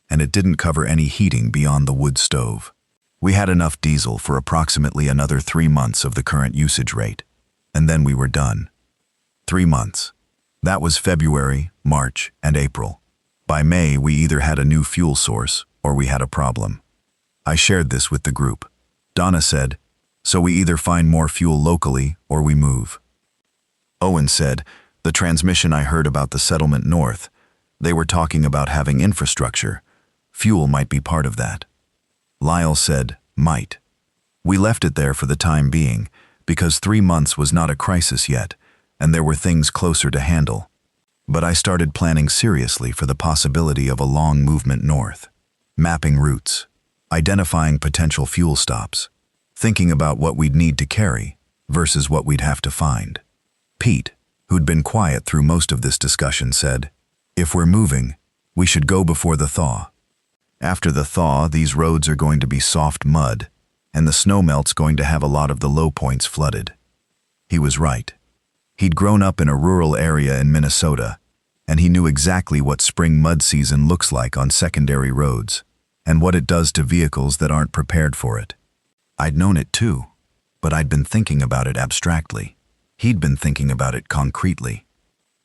[SPEAKER 1] and it didn't cover any heating beyond the wood stove. We had enough diesel for approximately another 3 months of the current usage rate, and then we were done. 3 months. That was February, March, and April. By May, we either had a new fuel source or we had a problem. I shared this with the group. Donna said, "So we either find more fuel locally or we move." Owen said, "The transmission I heard about the settlement north, they were talking about having infrastructure. Fuel might be part of that." Lyle said, "Might." We left it there for the time being, because 3 months was not a crisis yet, and there were things closer to handle. But I started planning seriously for the possibility of a long movement north, mapping routes, identifying potential fuel stops, thinking about what we'd need to carry versus what we'd have to find. Pete, who'd been quiet through most of this discussion, said, "If we're moving, we should go before the thaw. After the thaw, these roads are going to be soft mud, and the snowmelt's going to have a lot of the low points flooded." He was right. He'd grown up in a rural area in Minnesota, and he knew exactly what spring mud season looks like on secondary roads, and what it does to vehicles that aren't prepared for it. I'd known it too, but I'd been thinking about it abstractly. He'd been thinking about it concretely.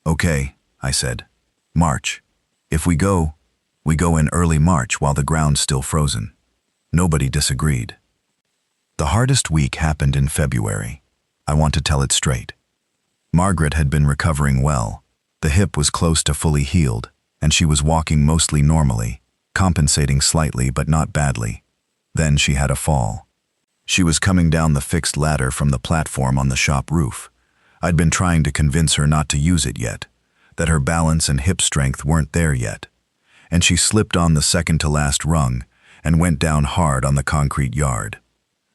[SPEAKER 1] "Okay," I said. "March. If we go in early March while the ground's still frozen." Nobody disagreed. The hardest week happened in February. I want to tell it straight. Margaret had been recovering well. The hip was close to fully healed, and she was walking mostly normally, compensating slightly but not badly. Then she had a fall. She was coming down the fixed ladder from the platform on the shop roof. I'd been trying to convince her not to use it yet, that her balance and hip strength weren't there yet. And she slipped on the second-to-last rung and went down hard on the concrete yard.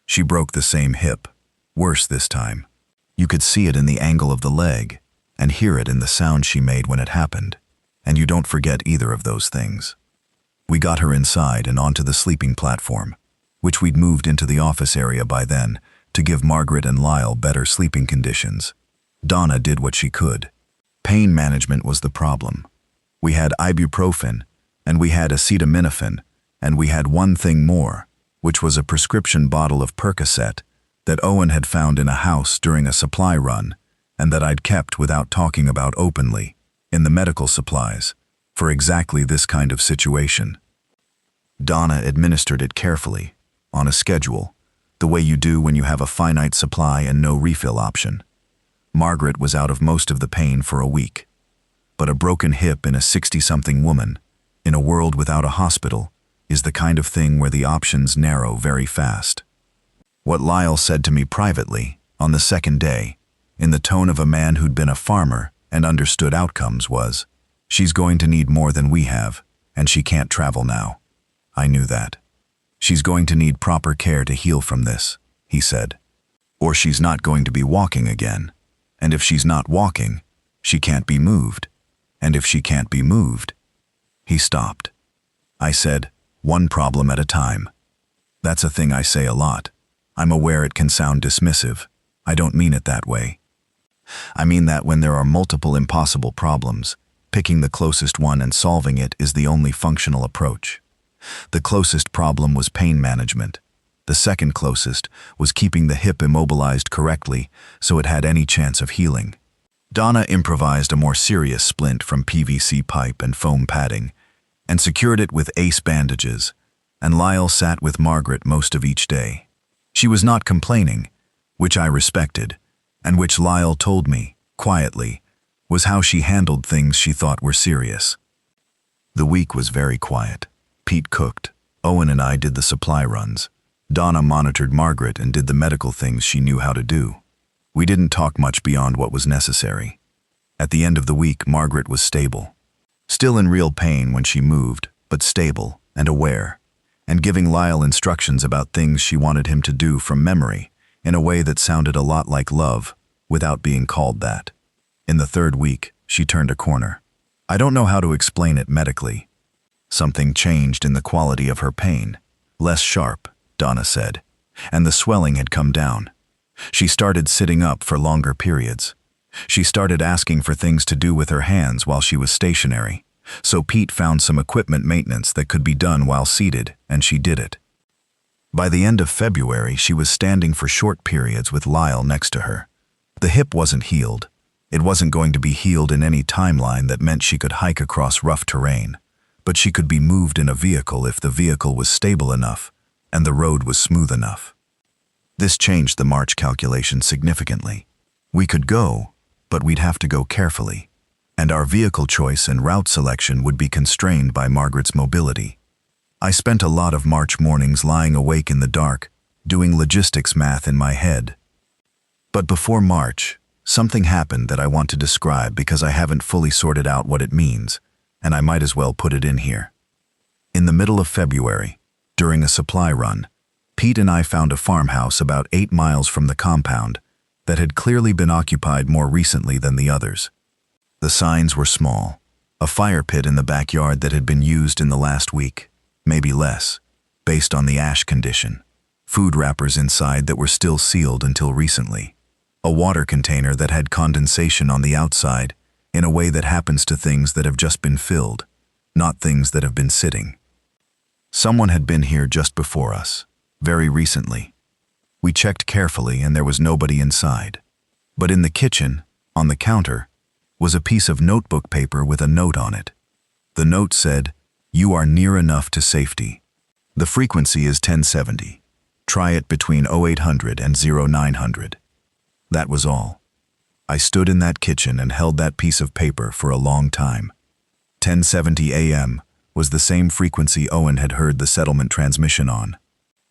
[SPEAKER 1] She broke the same hip, worse this time. You could see it in the angle of the leg and hear it in the sound she made when it happened, and you don't forget either of those things. We got her inside and onto the sleeping platform, which we'd moved into the office area by then to give Margaret and Lyle better sleeping conditions. Donna did what she could. Pain management was the problem. We had ibuprofen, and we had acetaminophen, and we had one thing more, which was a prescription bottle of Percocet that Owen had found in a house during a supply run, and that I'd kept without talking about openly, in the medical supplies, for exactly this kind of situation. Donna administered it carefully, on a schedule, the way you do when you have a finite supply and no refill option. Margaret was out of most of the pain for a week. But a broken hip in a 60-something woman, in a world without a hospital, is the kind of thing where the options narrow very fast. What Lyle said to me privately, on the second day, in the tone of a man who'd been a farmer and understood outcomes, was, "She's going to need more than we have, and she can't travel now." I knew that. "She's going to need proper care to heal from this," he said. "Or she's not going to be walking again. And if she's not walking, she can't be moved. And if she can't be moved..." He stopped. I said, "One problem at a time." That's a thing I say a lot. I'm aware it can sound dismissive. I don't mean it that way. I mean that when there are multiple impossible problems, picking the closest one and solving it is the only functional approach. The closest problem was pain management. The second closest was keeping the hip immobilized correctly so it had any chance of healing. Donna improvised a more serious splint from PVC pipe and foam padding and secured it with ace bandages, and Lyle sat with Margaret most of each day. She was not complaining, which I respected, and which Lyle told me, quietly, was how she handled things she thought were serious. The week was very quiet. Pete cooked. Owen and I did the supply runs. Donna monitored Margaret and did the medical things she knew how to do. We didn't talk much beyond what was necessary. At the end of the week, Margaret was stable. Still in real pain when she moved, but stable and aware, and giving Lyle instructions about things she wanted him to do from memory in a way that sounded a lot like love, without being called that. In the third week, she turned a corner. I don't know how to explain it medically. Something changed in the quality of her pain. Less sharp, Donna said, and the swelling had come down. She started sitting up for longer periods. She started asking for things to do with her hands while she was stationary, so Pete found some equipment maintenance that could be done while seated, and she did it. By the end of February, she was standing for short periods with Lyle next to her. The hip wasn't healed. It wasn't going to be healed in any timeline that meant she could hike across rough terrain, but she could be moved in a vehicle if the vehicle was stable enough and the road was smooth enough. This changed the March calculation significantly. We could go, but we'd have to go carefully, and our vehicle choice and route selection would be constrained by Margaret's mobility. I spent a lot of March mornings lying awake in the dark, doing logistics math in my head. But before March, Something happened that I want to describe because I haven't fully sorted out what it means, and I might as well put it in here. In the middle of February, during a supply run, Pete and I found a farmhouse about 8 miles from the compound that had clearly been occupied more recently than the others. The signs were small. A fire pit in the backyard that had been used in the last week, maybe less, based on the ash condition. Food wrappers inside that were still sealed until recently. A water container that had condensation on the outside in a way that happens to things that have just been filled, not things that have been sitting. Someone had been here just before us, very recently. We checked carefully and there was nobody inside. But in the kitchen, on the counter, was a piece of notebook paper with a note on it. The note said, "You are near enough to safety. The frequency is 1070. Try it between 0800 and 0900. That was all. I stood in that kitchen and held that piece of paper for a long time. 1070 AM was the same frequency Owen had heard the settlement transmission on.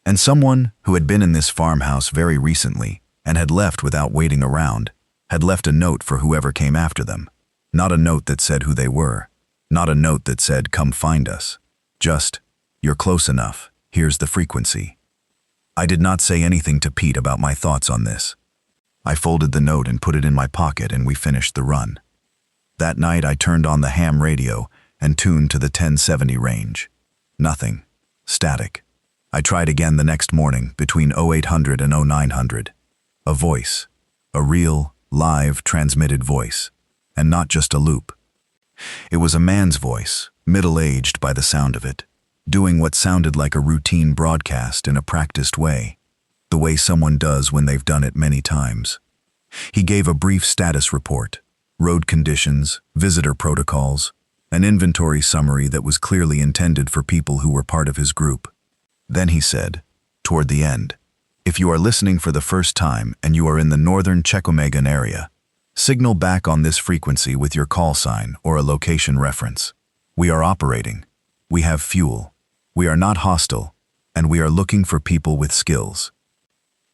[SPEAKER 1] And someone who had been in this farmhouse very recently and had left without waiting around had left a note for whoever came after them. Not a note that said who they were. Not a note that said, "Come find us." Just, "You're close enough. Here's the frequency." I did not say anything to Pete about my thoughts on this. I folded the note and put it in my pocket and we finished the run. That night I turned on the ham radio and tuned to the 1070 range. Nothing. Static. I tried again the next morning between 0800 and 0900. A voice. A real, live, transmitted voice. And not just a loop. It was a man's voice, middle-aged by the sound of it, doing what sounded like a routine broadcast in a practiced way, the way someone does when they've done it many times. He gave a brief status report, road conditions, visitor protocols, an inventory summary that was clearly intended for people who were part of his group. Then he said, toward the end, "If you are listening for the first time and you are in the northern Chequamegon area, signal back on this frequency with your call sign or a location reference. We are operating. We have fuel. We are not hostile, and we are looking for people with skills."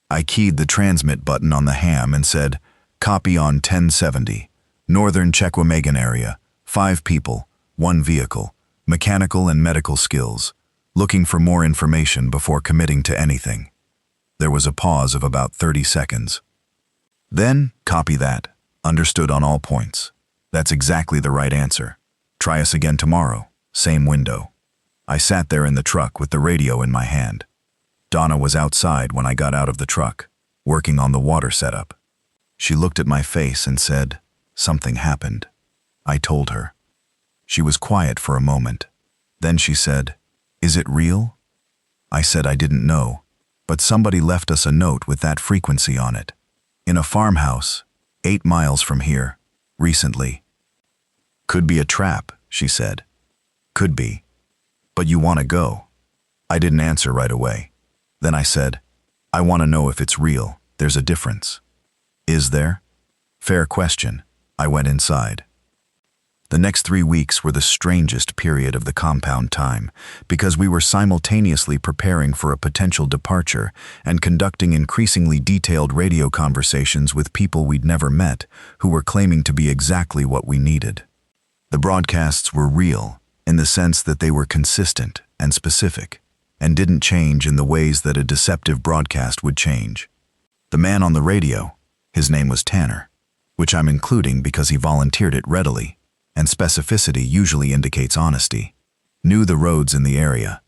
[SPEAKER 1] I keyed the transmit button on the ham and said, "Copy on 1070, northern Chequamegon area, 5 people, 1 vehicle, mechanical and medical skills, looking for more information before committing to anything." There was a pause of about 30 seconds. Then, "Copy that. Understood on all points. That's exactly the right answer. Try us again tomorrow. Same window." I sat there in the truck with the radio in my hand. Donna was outside when I got out of the truck, working on the water setup. She looked at my face and said, "Something happened." I told her. She was quiet for a moment. Then she said, "Is it real?" I said I didn't know, but somebody left us a note with that frequency on it. In a farmhouse, 8 miles from here, recently. "Could be a trap," she said. "Could be. But you want to go." I didn't answer right away. Then I said, "I want to know if it's real. There's a difference." "Is there?" "Fair question." I went inside. The next 3 weeks were the strangest period of the compound time because we were simultaneously preparing for a potential departure and conducting increasingly detailed radio conversations with people we'd never met who were claiming to be exactly what we needed. The broadcasts were real in the sense that they were consistent and specific and didn't change in the ways that a deceptive broadcast would change. The man on the radio, his name was Tanner, which I'm including because he volunteered it readily, and specificity usually indicates honesty, knew the roads in the area,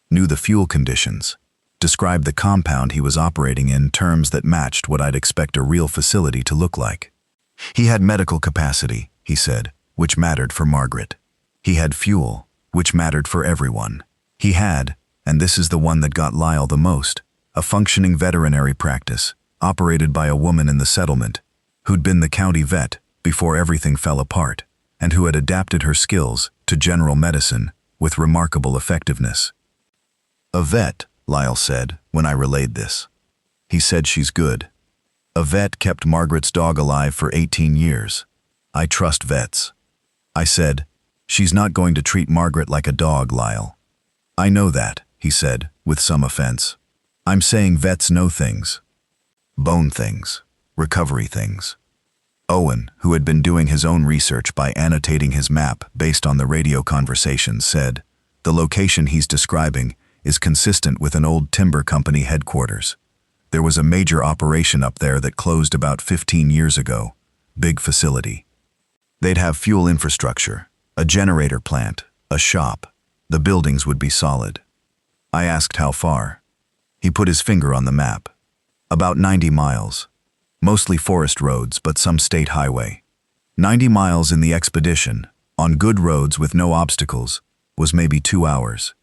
[SPEAKER 1] knew the fuel conditions, described the compound he was operating in terms that matched what I'd expect a real facility to look like. He had medical capacity, he said, which mattered for Margaret. He had fuel, which mattered for everyone. He had, and this is the one that got Lyle the most, a functioning veterinary practice, operated by a woman in the settlement, who'd been the county vet before everything fell apart, and who had adapted her skills to general medicine with remarkable effectiveness. "A vet," Lyle said when I relayed this. He said she's good. A vet kept Margaret's dog alive for 18 years. I trust vets. I said, "She's not going to treat Margaret like a dog, Lyle." "I know that," he said, with some offense. "I'm saying vets know things. Bone things. Recovery things. Owen, who had been doing his own research by annotating his map based on the radio conversations, said, "The location he's describing is consistent with an old timber company headquarters. There was a major operation up there that closed about 15 years ago. Big facility. They'd have fuel infrastructure, a generator plant, a shop. The buildings would be solid." I asked how far. He put his finger on the map. About 90 miles. Mostly forest roads, but some state highway. 90 miles in the expedition, on good roads with no obstacles, was maybe 2 hours.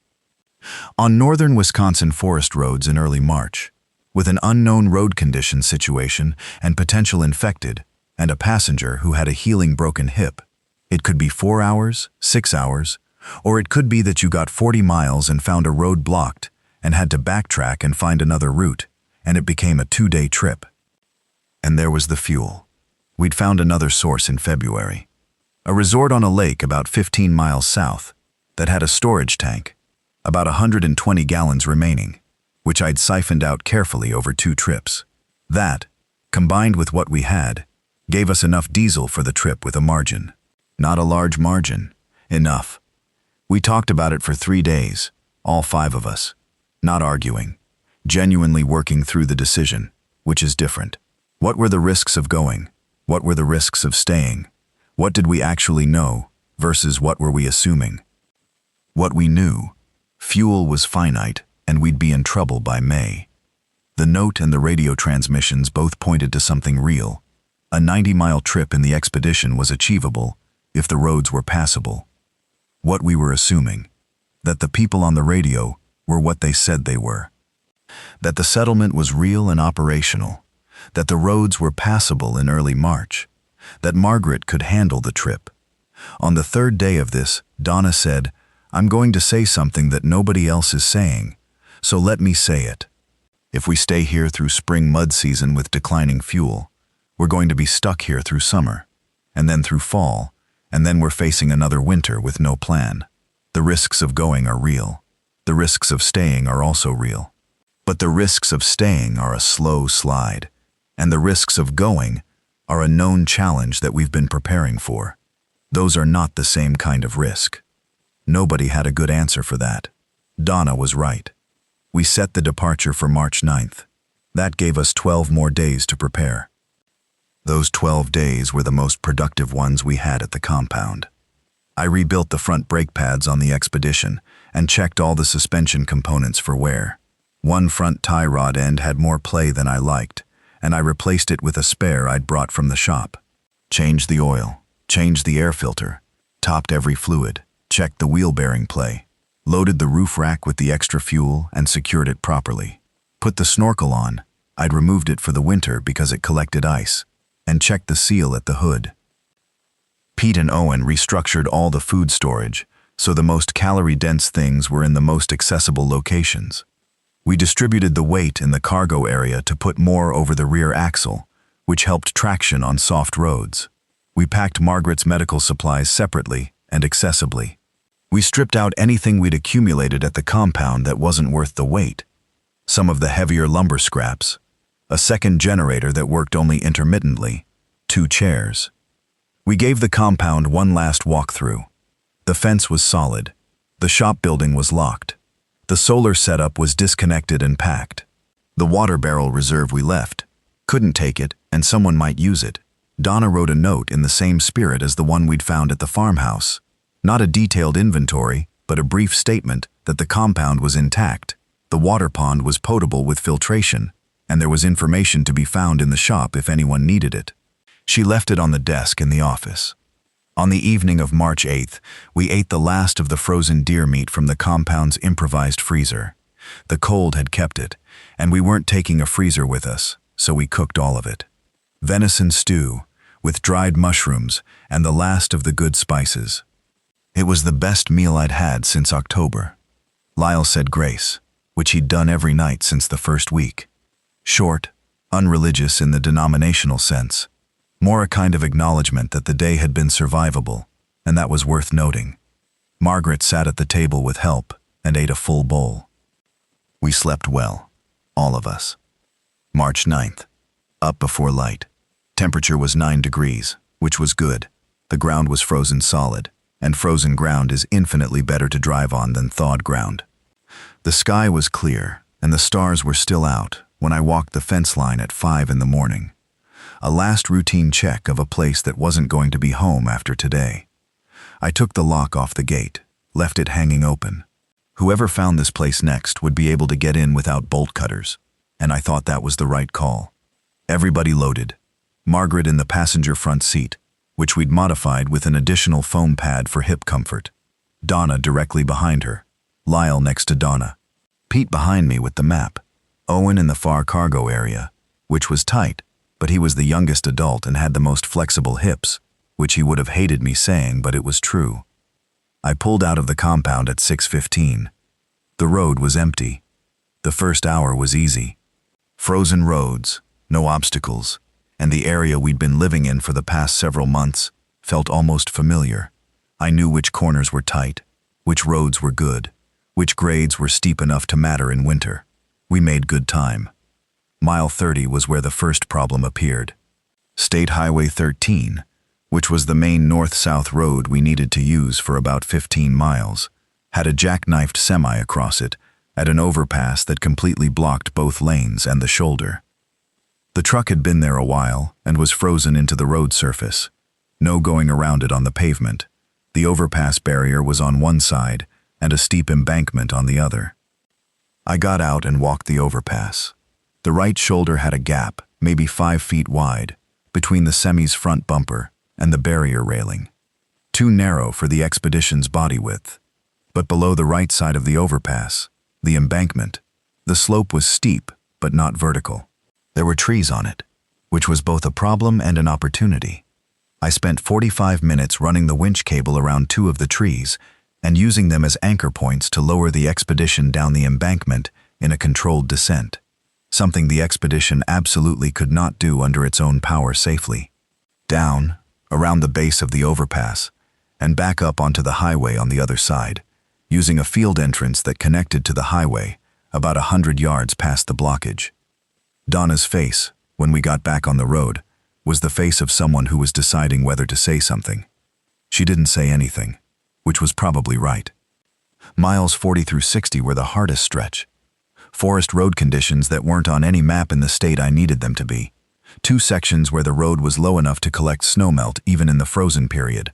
[SPEAKER 1] On northern Wisconsin forest roads in early March, with an unknown road condition situation and potential infected, and a passenger who had a healing broken hip, it could be 4 hours, 6 hours, or it could be that you got 40 miles and found a road blocked and had to backtrack and find another route, and it became a 2-day trip. And there was the fuel. We'd found another source in February. A resort on a lake about 15 miles south that had a storage tank, about 120 gallons remaining, which I'd siphoned out carefully over 2 trips. That, combined with what we had, gave us enough diesel for the trip with a margin. Not a large margin. Enough. We talked about it for 3 days, all 5 of us. Not arguing. Genuinely working through the decision, which is different. What were the risks of going? What were the risks of staying? What did we actually know versus what were we assuming? What we knew, fuel was finite and we'd be in trouble by May. The note and the radio transmissions both pointed to something real. A 90-mile trip in the expedition was achievable if the roads were passable. What we were assuming, that the people on the radio were what they said they were. That the settlement was real and operational. That the roads were passable in early March. That Margaret could handle the trip. On the 3rd day of this, Donna said, "I'm going to say something that nobody else is saying, so let me say it. If we stay here through spring mud season with declining fuel, we're going to be stuck here through summer, and then through fall, and then we're facing another winter with no plan. The risks of going are real. The risks of staying are also real. But the risks of staying are a slow slide, and the risks of going are a known challenge that we've been preparing for. Those are not the same kind of risk." Nobody had a good answer for that. Donna was right. We set the departure for March 9th. That gave us 12 more days to prepare. Those 12 days were the most productive ones we had at the compound. I rebuilt the front brake pads on the expedition and checked all the suspension components for wear. One front tie rod end had more play than I liked, and I replaced it with a spare I'd brought from the shop. Changed the oil, changed the air filter, topped every fluid, checked the wheel bearing play, loaded the roof rack with the extra fuel and secured it properly. Put the snorkel on, I'd removed it for the winter because it collected ice, and checked the seal at the hood. Pete and Owen restructured all the food storage, so the most calorie-dense things were in the most accessible locations. We distributed the weight in the cargo area to put more over the rear axle, which helped traction on soft roads. We packed Margaret's medical supplies separately and accessibly. We stripped out anything we'd accumulated at the compound that wasn't worth the weight. Some of the heavier lumber scraps, a second generator that worked only intermittently, 2 chairs. We gave the compound one last walkthrough. The fence was solid. The shop building was locked. The solar setup was disconnected and packed. The water barrel reserve we left. Couldn't take it, and someone might use it. Donna wrote a note in the same spirit as the one we'd found at the farmhouse. Not a detailed inventory, but a brief statement that the compound was intact. The water pond was potable with filtration, and there was information to be found in the shop if anyone needed it. She left it on the desk in the office. On the evening of March 8th, we ate the last of the frozen deer meat from the compound's improvised freezer. The cold had kept it, and we weren't taking a freezer with us, so we cooked all of it. Venison stew, with dried mushrooms and the last of the good spices. It was the best meal I'd had since October. Lyle said grace, which he'd done every night since the first week. Short, unreligious in the denominational sense. More a kind of acknowledgement that the day had been survivable, and that was worth noting. Margaret sat at the table with help and ate a full bowl. We slept well, all of us. March 9th. Up before light. Temperature was 9 degrees, which was good. The ground was frozen solid, and frozen ground is infinitely better to drive on than thawed ground. The sky was clear, and the stars were still out when I walked the fence line at 5 in the morning. A last routine check of a place that wasn't going to be home after today. I took the lock off the gate, left it hanging open. Whoever found this place next would be able to get in without bolt cutters, and I thought that was the right call. Everybody loaded. Margaret in the passenger front seat, which we'd modified with an additional foam pad for hip comfort. Donna directly behind her. Lyle next to Donna. Pete behind me with the map. Owen in the far cargo area, which was tight, but he was the youngest adult and had the most flexible hips, which he would have hated me saying, but it was true. I pulled out of the compound at 6:15. The road was empty. The first hour was easy. Frozen roads, no obstacles, and the area we'd been living in for the past several months felt almost familiar. I knew which corners were tight, which roads were good, which grades were steep enough to matter in winter. We made good time. Mile 30 was where the first problem appeared. State Highway 13, which was the main north-south road we needed to use for about 15 miles, had a jackknifed semi across it at an overpass that completely blocked both lanes and the shoulder. The truck had been there a while and was frozen into the road surface. No going around it on the pavement. The overpass barrier was on one side and a steep embankment on the other. I got out and walked the overpass. The right shoulder had a gap, maybe 5 feet wide, between the semi's front bumper and the barrier railing. Too narrow for the expedition's body width. But below the right side of the overpass, the embankment, the slope was steep but not vertical. There were trees on it, which was both a problem and an opportunity. I spent 45 minutes running the winch cable around 2 of the trees and using them as anchor points to lower the expedition down the embankment in a controlled descent, something the expedition absolutely could not do under its own power safely. Down, around the base of the overpass, and back up onto the highway on the other side, using a field entrance that connected to the highway about 100 yards past the blockage. Donna's face, when we got back on the road, was the face of someone who was deciding whether to say something. She didn't say anything, which was probably right. Miles 40 through 60 were the hardest stretch. Forest road conditions that weren't on any map in the state I needed them to be. 2 sections where the road was low enough to collect snowmelt even in the frozen period,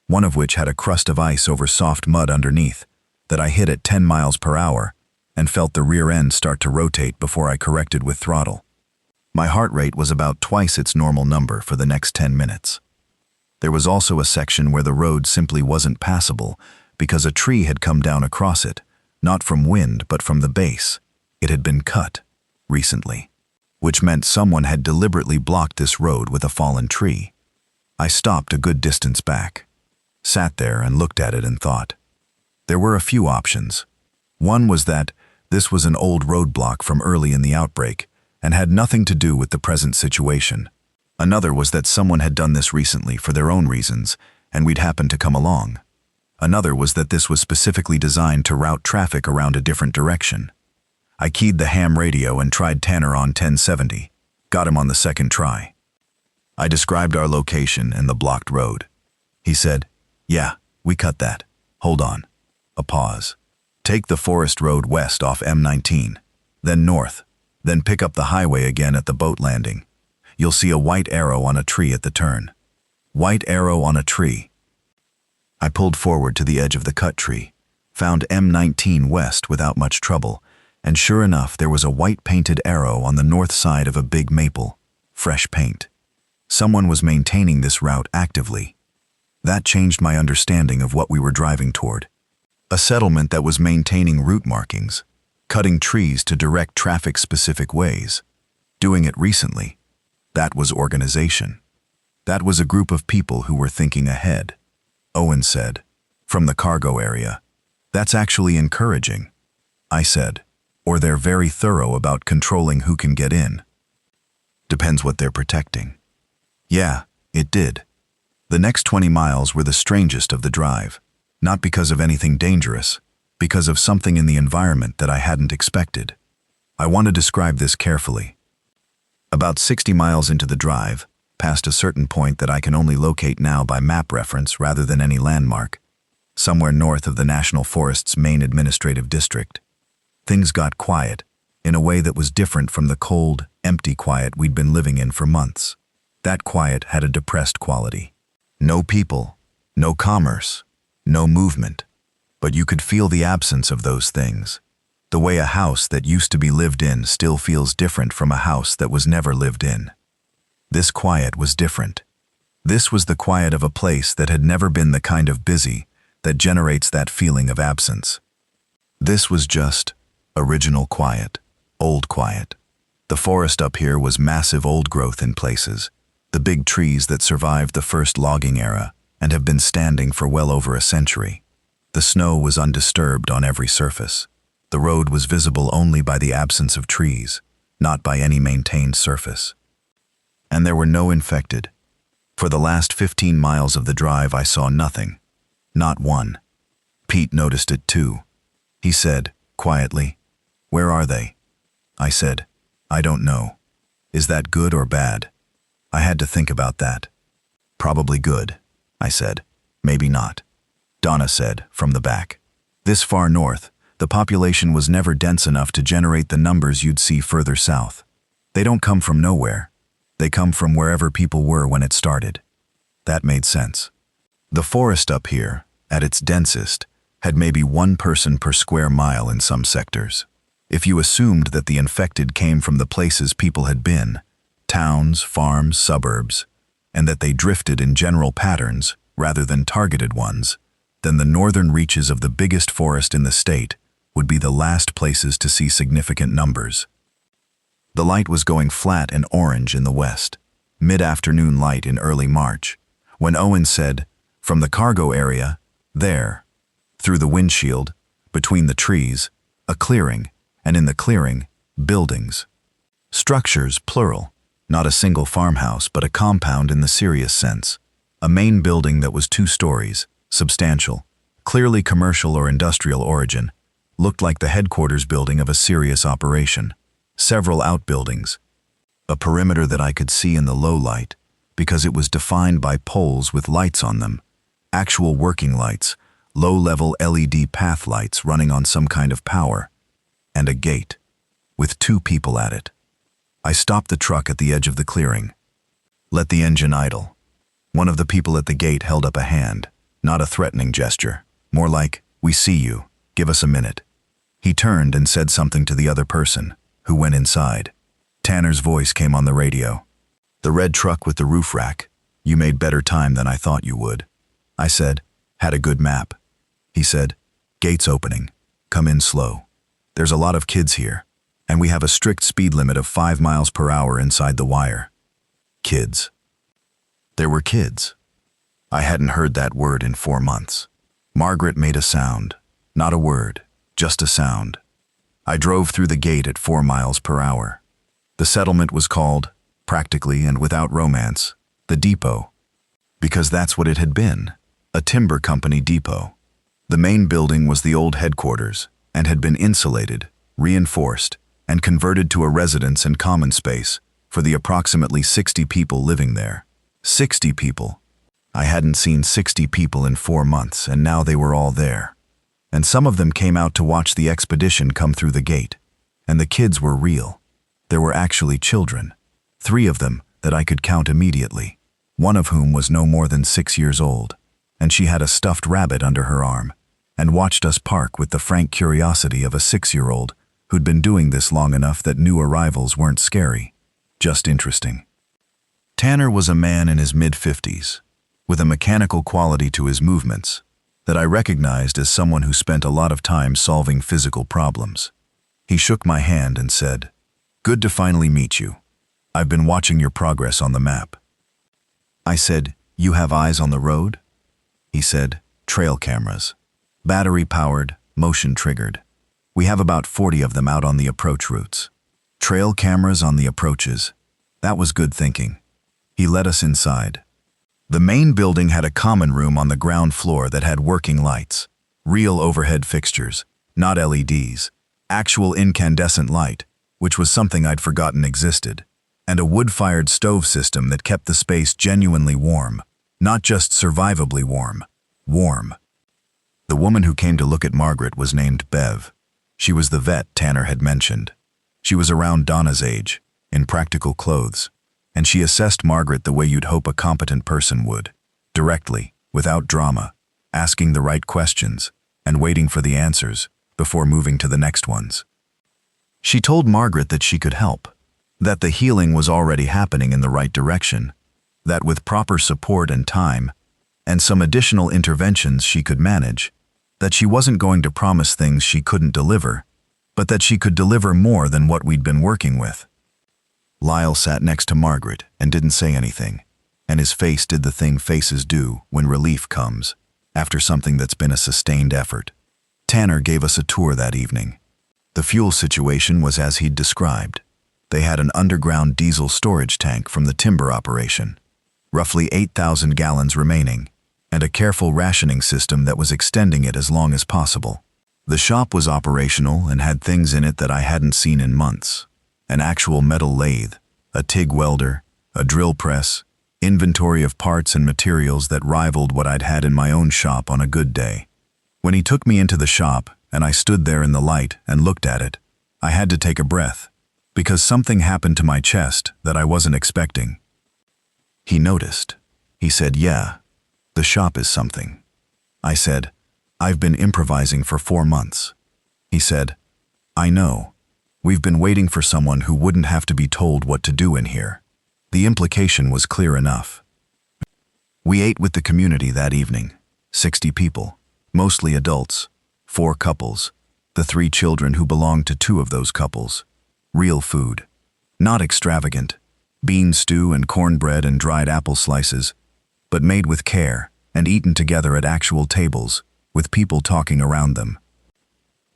[SPEAKER 1] one of which had a crust of ice over soft mud underneath that I hit at 10 miles per hour and felt the rear end start to rotate before I corrected with throttle. My heart rate was about twice its normal number for the next 10 minutes. There was also a section where the road simply wasn't passable because a tree had come down across it, not from wind but from the base. It had been cut, recently, which meant someone had deliberately blocked this road with a fallen tree. I stopped a good distance back, sat there and looked at it and thought. There were a few options. One was that this was an old roadblock from early in the outbreak and had nothing to do with the present situation. Another was that someone had done this recently for their own reasons and we'd happened to come along. Another was that this was specifically designed to route traffic around a different direction. I keyed the ham radio and tried Tanner on 1070, got him on the second try. I described our location and the blocked road. He said, "Yeah, we cut that. Hold on." A pause. "Take the forest road west off M19, then north, then pick up the highway again at the boat landing. You'll see a white arrow on a tree at the turn." White arrow on a tree. I pulled forward to the edge of the cut tree, found M19 west without much trouble, and sure enough there was a white painted arrow on the north side of a big maple, fresh paint. Someone was maintaining this route actively. That changed my understanding of what we were driving toward. A settlement that was maintaining route markings, cutting trees to direct traffic specific ways. Doing it recently. That was organization. That was a group of people who were thinking ahead. Owen said, from the cargo area. "That's actually encouraging." I said, "Or they're very thorough about controlling who can get in." Depends what they're protecting. Yeah, it did. The next 20 miles were the strangest of the drive, not because of anything dangerous, because of something in the environment that I hadn't expected. I want to describe this carefully. About 60 miles into the drive, past a certain point that I can only locate now by map reference rather than any landmark, somewhere north of the National Forest's main administrative district. Things got quiet, in a way that was different from the cold, empty quiet we'd been living in for months. That quiet had a depressed quality. No people, no commerce, no movement. But you could feel the absence of those things. The way a house that used to be lived in still feels different from a house that was never lived in. This quiet was different. This was the quiet of a place that had never been the kind of busy that generates that feeling of absence. This was just original quiet, old quiet. The forest up here was massive old growth in places, the big trees that survived the first logging era and have been standing for well over a century. The snow was undisturbed on every surface. The road was visible only by the absence of trees, not by any maintained surface. And there were no infected. For the last 15 miles of the drive I saw nothing. Not one. Pete noticed it too. He said, quietly, "Where are they?" I said, "I don't know. Is that good or bad?" I had to think about that. "Probably good," I said. "Maybe not." Donna said, from the back. This far north, the population was never dense enough to generate the numbers you'd see further south. They don't come from nowhere. They come from wherever people were when it started. That made sense. The forest up here, at its densest, had maybe one person per square mile in some sectors. If you assumed that the infected came from the places people had been, towns, farms, suburbs, and that they drifted in general patterns rather than targeted ones, then the northern reaches of the biggest forest in the state would be the last places to see significant numbers. The light was going flat and orange in the west, mid-afternoon light in early March, when Owen said, from the cargo area, there, through the windshield, between the trees, a clearing, and in the clearing, buildings. Structures, plural, not a single farmhouse, but a compound in the serious sense. A main building that was 2 stories, substantial, clearly commercial or industrial origin, looked like the headquarters building of a serious operation. Several outbuildings. A perimeter that I could see in the low light, because it was defined by poles with lights on them, actual working lights, low-level LED path lights running on some kind of power, and a gate, with 2 people at it. I stopped the truck at the edge of the clearing. Let the engine idle. One of the people at the gate held up a hand, not a threatening gesture, more like, "We see you, give us a minute." He turned and said something to the other person, who went inside. Tanner's voice came on the radio. "The red truck with the roof rack. You made better time than I thought you would." I said, "Had a good map." He said, "Gates opening. Come in slow. There's a lot of kids here, and we have a strict speed limit of 5 miles per hour inside the wire." Kids. There were kids. I hadn't heard that word in 4 months. Margaret made a sound, not a word, just a sound. I drove through the gate at 4 miles per hour. The settlement was called, practically and without romance, the depot, because that's what it had been, a timber company depot. The main building was the old headquarters and had been insulated, reinforced, and converted to a residence and common space for the approximately 60 people living there. 60 people. I hadn't seen 60 people in 4 months, and now they were all there. And some of them came out to watch the expedition come through the gate. And the kids were real. There were actually children. 3 of them that I could count immediately. One of whom was no more than 6 years old. And she had a stuffed rabbit under her arm, and watched us park with the frank curiosity of a 6-year-old who'd been doing this long enough that new arrivals weren't scary, just interesting. Tanner was a man in his mid-50s, with a mechanical quality to his movements that I recognized as someone who spent a lot of time solving physical problems. He shook my hand and said, "Good to finally meet you. I've been watching your progress on the map." I said, "You have eyes on the road?" He said, "Trail cameras. Battery-powered, motion-triggered. We have about 40 of them out on the approach routes. Trail cameras on the approaches. That was good thinking." He led us inside. The main building had a common room on the ground floor that had working lights, real overhead fixtures, not LEDs, actual incandescent light, which was something I'd forgotten existed. and a wood-fired stove system that kept the space genuinely warm, not just survivably warm, warm. The woman who came to look at Margaret was named Bev. She was the vet Tanner had mentioned. She was around Donna's age, in practical clothes, and she assessed Margaret the way you'd hope a competent person would, directly, without drama, asking the right questions and waiting for the answers before moving to the next ones. She told Margaret that she could help, that the healing was already happening in the right direction, that with proper support and time, and some additional interventions she could manage, that she wasn't going to promise things she couldn't deliver, but that she could deliver more than what we'd been working with. Lyle sat next to Margaret and didn't say anything, and his face did the thing faces do when relief comes, after something that's been a sustained effort. Tanner gave us a tour that evening. The fuel situation was as he'd described. They had an underground diesel storage tank from the timber operation, roughly 8,000 gallons remaining, and a careful rationing system that was extending it as long as possible. The shop was operational and had things in it that I hadn't seen in months. An actual metal lathe, a TIG welder, a drill press, inventory of parts and materials that rivaled what I'd had in my own shop on a good day. When he took me into the shop and I stood there in the light and looked at it, I had to take a breath, because something happened to my chest that I wasn't expecting. He noticed. He said, "Yeah, the shop is something." I said, "I've been improvising for 4 months." He said, "I know. We've been waiting for someone who wouldn't have to be told what to do in here." The implication was clear enough. We ate with the community that evening, 60 people, mostly adults, 4 couples, the 3 children who belonged to 2 of those couples. Real food. Not extravagant, bean stew and cornbread and dried apple slices, but made with care and eaten together at actual tables, with people talking around them.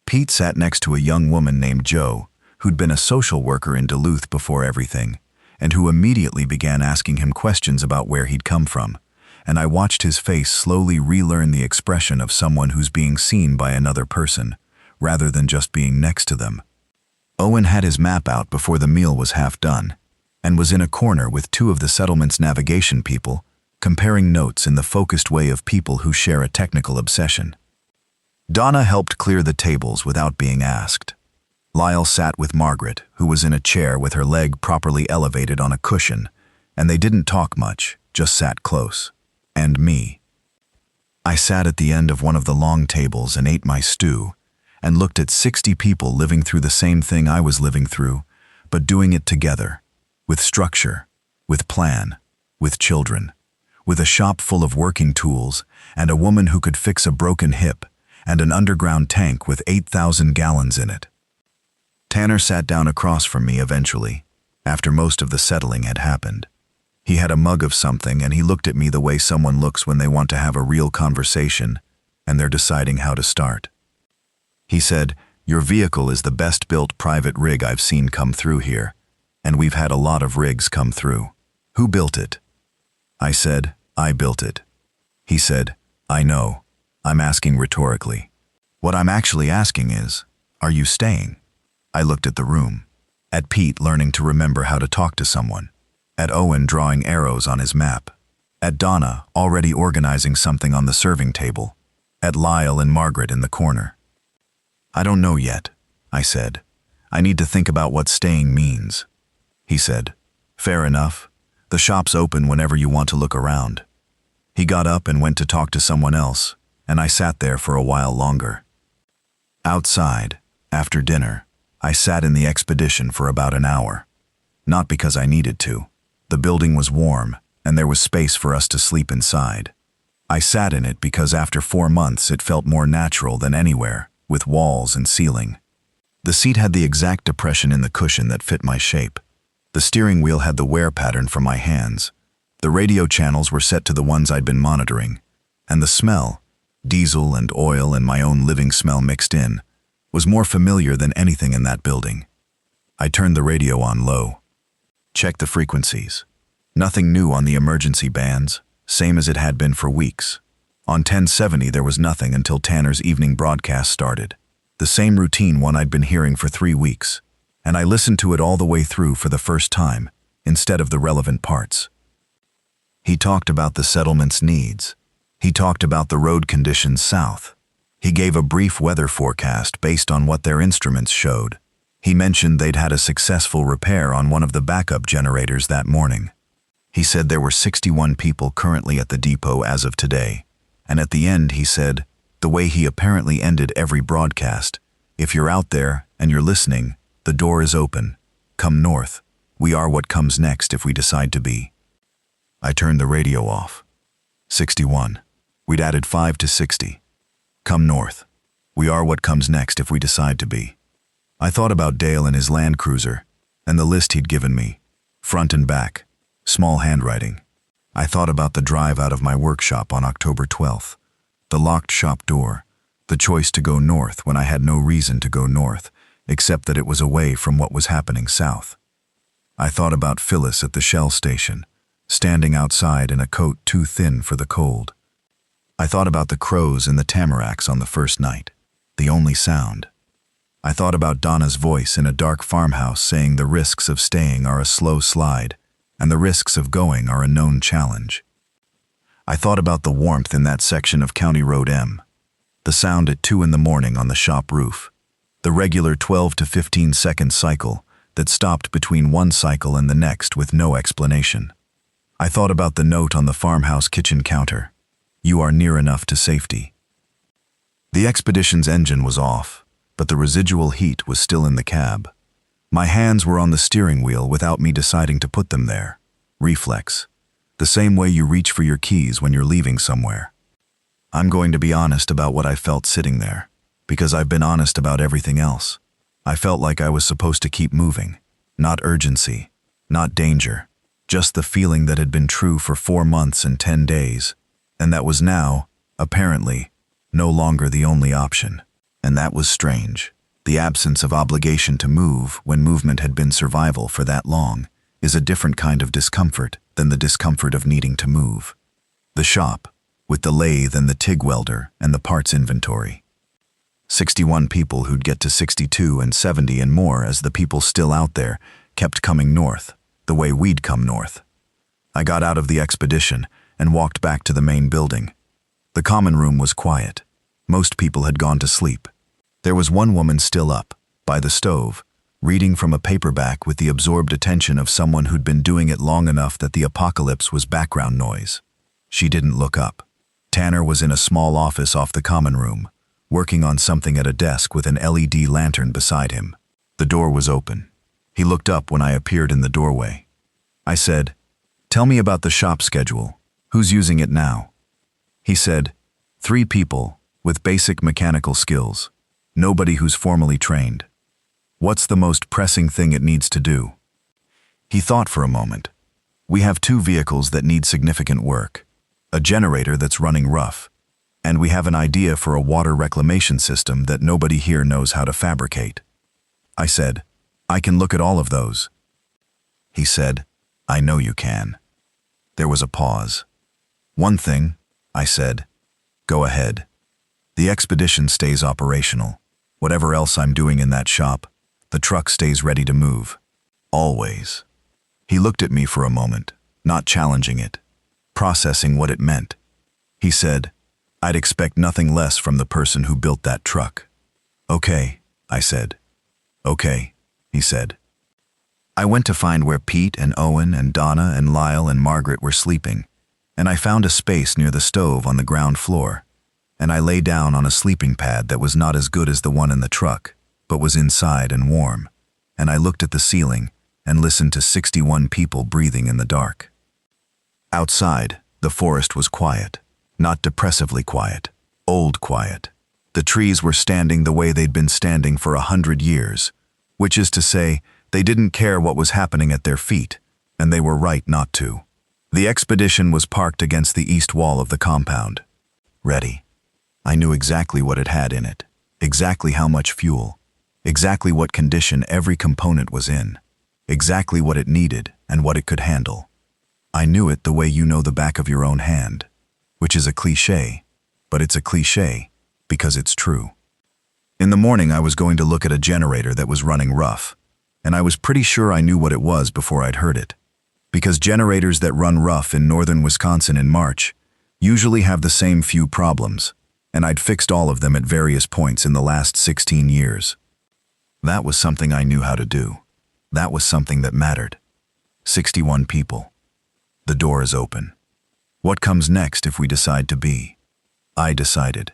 [SPEAKER 1] Pete sat next to a young woman named Jo, who'd been a social worker in Duluth before everything, and who immediately began asking him questions about where he'd come from, and I watched his face slowly relearn the expression of someone who's being seen by another person, rather than just being next to them. Owen had his map out before the meal was half done, and was in a corner with 2 of the settlement's navigation people, comparing notes in the focused way of people who share a technical obsession. Donna helped clear the tables without being asked. Lyle sat with Margaret, who was in a chair with her leg properly elevated on a cushion, and they didn't talk much, just sat close. And me. I sat at the end of one of the long tables and ate my stew, and looked at 60 people living through the same thing I was living through, but doing it together, with structure, with plan, with children, with a shop full of working tools, and a woman who could fix a broken hip, and an underground tank with 8,000 gallons in it. Tanner sat down across from me eventually, after most of the settling had happened. He had a mug of something and he looked at me the way someone looks when they want to have a real conversation and they're deciding how to start. He said, "Your vehicle is the best-built private rig I've seen come through here, and we've had a lot of rigs come through. Who built it?" I said, "I built it." He said, "I know. I'm asking rhetorically. What I'm actually asking is, are you staying?" I looked at the room, at Pete learning to remember how to talk to someone, at Owen drawing arrows on his map, at Donna already organizing something on the serving table, at Lyle and Margaret in the corner. "I don't know yet," I said. "I need to think about what staying means." He said, "Fair enough. The shop's open whenever you want to look around." He got up and went to talk to someone else, and I sat there for a while longer. Outside, after dinner, I sat in the expedition for about an hour. Not because I needed to. The building was warm, and there was space for us to sleep inside. I sat in it because after 4 months it felt more natural than anywhere, with walls and ceiling. The seat had the exact depression in the cushion that fit my shape. The steering wheel had the wear pattern from my hands. The radio channels were set to the ones I'd been monitoring. And the smell, diesel and oil and my own living smell mixed in, was more familiar than anything in that building. I turned the radio on low. Checked the frequencies. Nothing new on the emergency bands, same as it had been for weeks. On 1070 there was nothing until Tanner's evening broadcast started. The same routine one I'd been hearing for 3 weeks. And I listened to it all the way through for the first time, instead of the relevant parts. He talked about the settlement's needs. He talked about the road conditions south. He gave a brief weather forecast based on what their instruments showed. He mentioned they'd had a successful repair on one of the backup generators that morning. He said there were 61 people currently at the depot as of today. And at the end he said, the way he apparently ended every broadcast, if you're out there and you're listening, the door is open. Come north. We are what comes next if we decide to be. I turned the radio off. 61. We'd added 5 to 60. Come north. We are what comes next if we decide to be. I thought about Dale and his Land Cruiser, and the list he'd given me, front and back, small handwriting. I thought about the drive out of my workshop on October 12th, the locked shop door, the choice to go north when I had no reason to go north, except that it was away from what was happening south. I thought about Phyllis at the Shell station, standing outside in a coat too thin for the cold. I thought about the crows and the tamaracks on the first night, the only sound. I thought about Donna's voice in a dark farmhouse saying the risks of staying are a slow slide, and the risks of going are a known challenge. I thought about the warmth in that section of County Road M, the sound at 2 in the morning on the shop roof, the regular 12 to 15 second cycle that stopped between one cycle and the next with no explanation. I thought about the note on the farmhouse kitchen counter, "You are near enough to safety." The expedition's engine was off, but the residual heat was still in the cab. My hands were on the steering wheel without me deciding to put them there. Reflex. The same way you reach for your keys when you're leaving somewhere. I'm going to be honest about what I felt sitting there, because I've been honest about everything else. I felt like I was supposed to keep moving. Not urgency, not danger, just the feeling that had been true for 4 months and 10 days, and that was now, apparently, no longer the only option. And that was strange. The absence of obligation to move when movement had been survival for that long is a different kind of discomfort than the discomfort of needing to move. The shop, with the lathe and the TIG welder and the parts inventory. 61 people who'd get to 62 and 70 and more as the people still out there kept coming north, the way we'd come north. I got out of the expedition and walked back to the main building. The common room was quiet. Most people had gone to sleep. There was one woman still up, by the stove, reading from a paperback with the absorbed attention of someone who'd been doing it long enough that the apocalypse was background noise. She didn't look up. Tanner was in a small office off the common room, working on something at a desk with an LED lantern beside him. The door was open. He looked up when I appeared in the doorway. I said, "Tell me about the shop schedule. Who's using it now?" He said, 3 people, with basic mechanical skills. Nobody who's formally trained. What's the most pressing thing it needs to do? He thought for a moment. We have 2 vehicles that need significant work. A generator that's running rough. And we have an idea for a water reclamation system that nobody here knows how to fabricate. I said, "I can look at all of those." He said, "I know you can." There was a pause. "One thing," I said. "Go ahead. The expedition stays operational. Whatever else I'm doing in that shop, the truck stays ready to move. Always." He looked at me for a moment, not challenging it, processing what it meant. He said, "I'd expect nothing less from the person who built that truck." "Okay," I said. "Okay," he said. I went to find where Pete and Owen and Donna and Lyle and Margaret were sleeping, and I found a space near the stove on the ground floor, and I lay down on a sleeping pad that was not as good as the one in the truck, but was inside and warm, and I looked at the ceiling and listened to 61 people breathing in the dark. Outside, the forest was quiet, not depressively quiet, old quiet. The trees were standing the way they'd been standing for 100 years, which is to say, they didn't care what was happening at their feet, and they were right not to. The expedition was parked against the east wall of the compound. Ready. I knew exactly what it had in it, exactly how much fuel, exactly what condition every component was in, exactly what it needed and what it could handle. I knew it the way you know the back of your own hand, which is a cliché, but it's a cliché because it's true. In the morning, I was going to look at a generator that was running rough, and I was pretty sure I knew what it was before I'd heard it. Because generators that run rough in northern Wisconsin in March usually have the same few problems, and I'd fixed all of them at various points in the last 16 years. That was something I knew how to do. That was something that mattered. 61 people. The door is open. What comes next if we decide to be? I decided.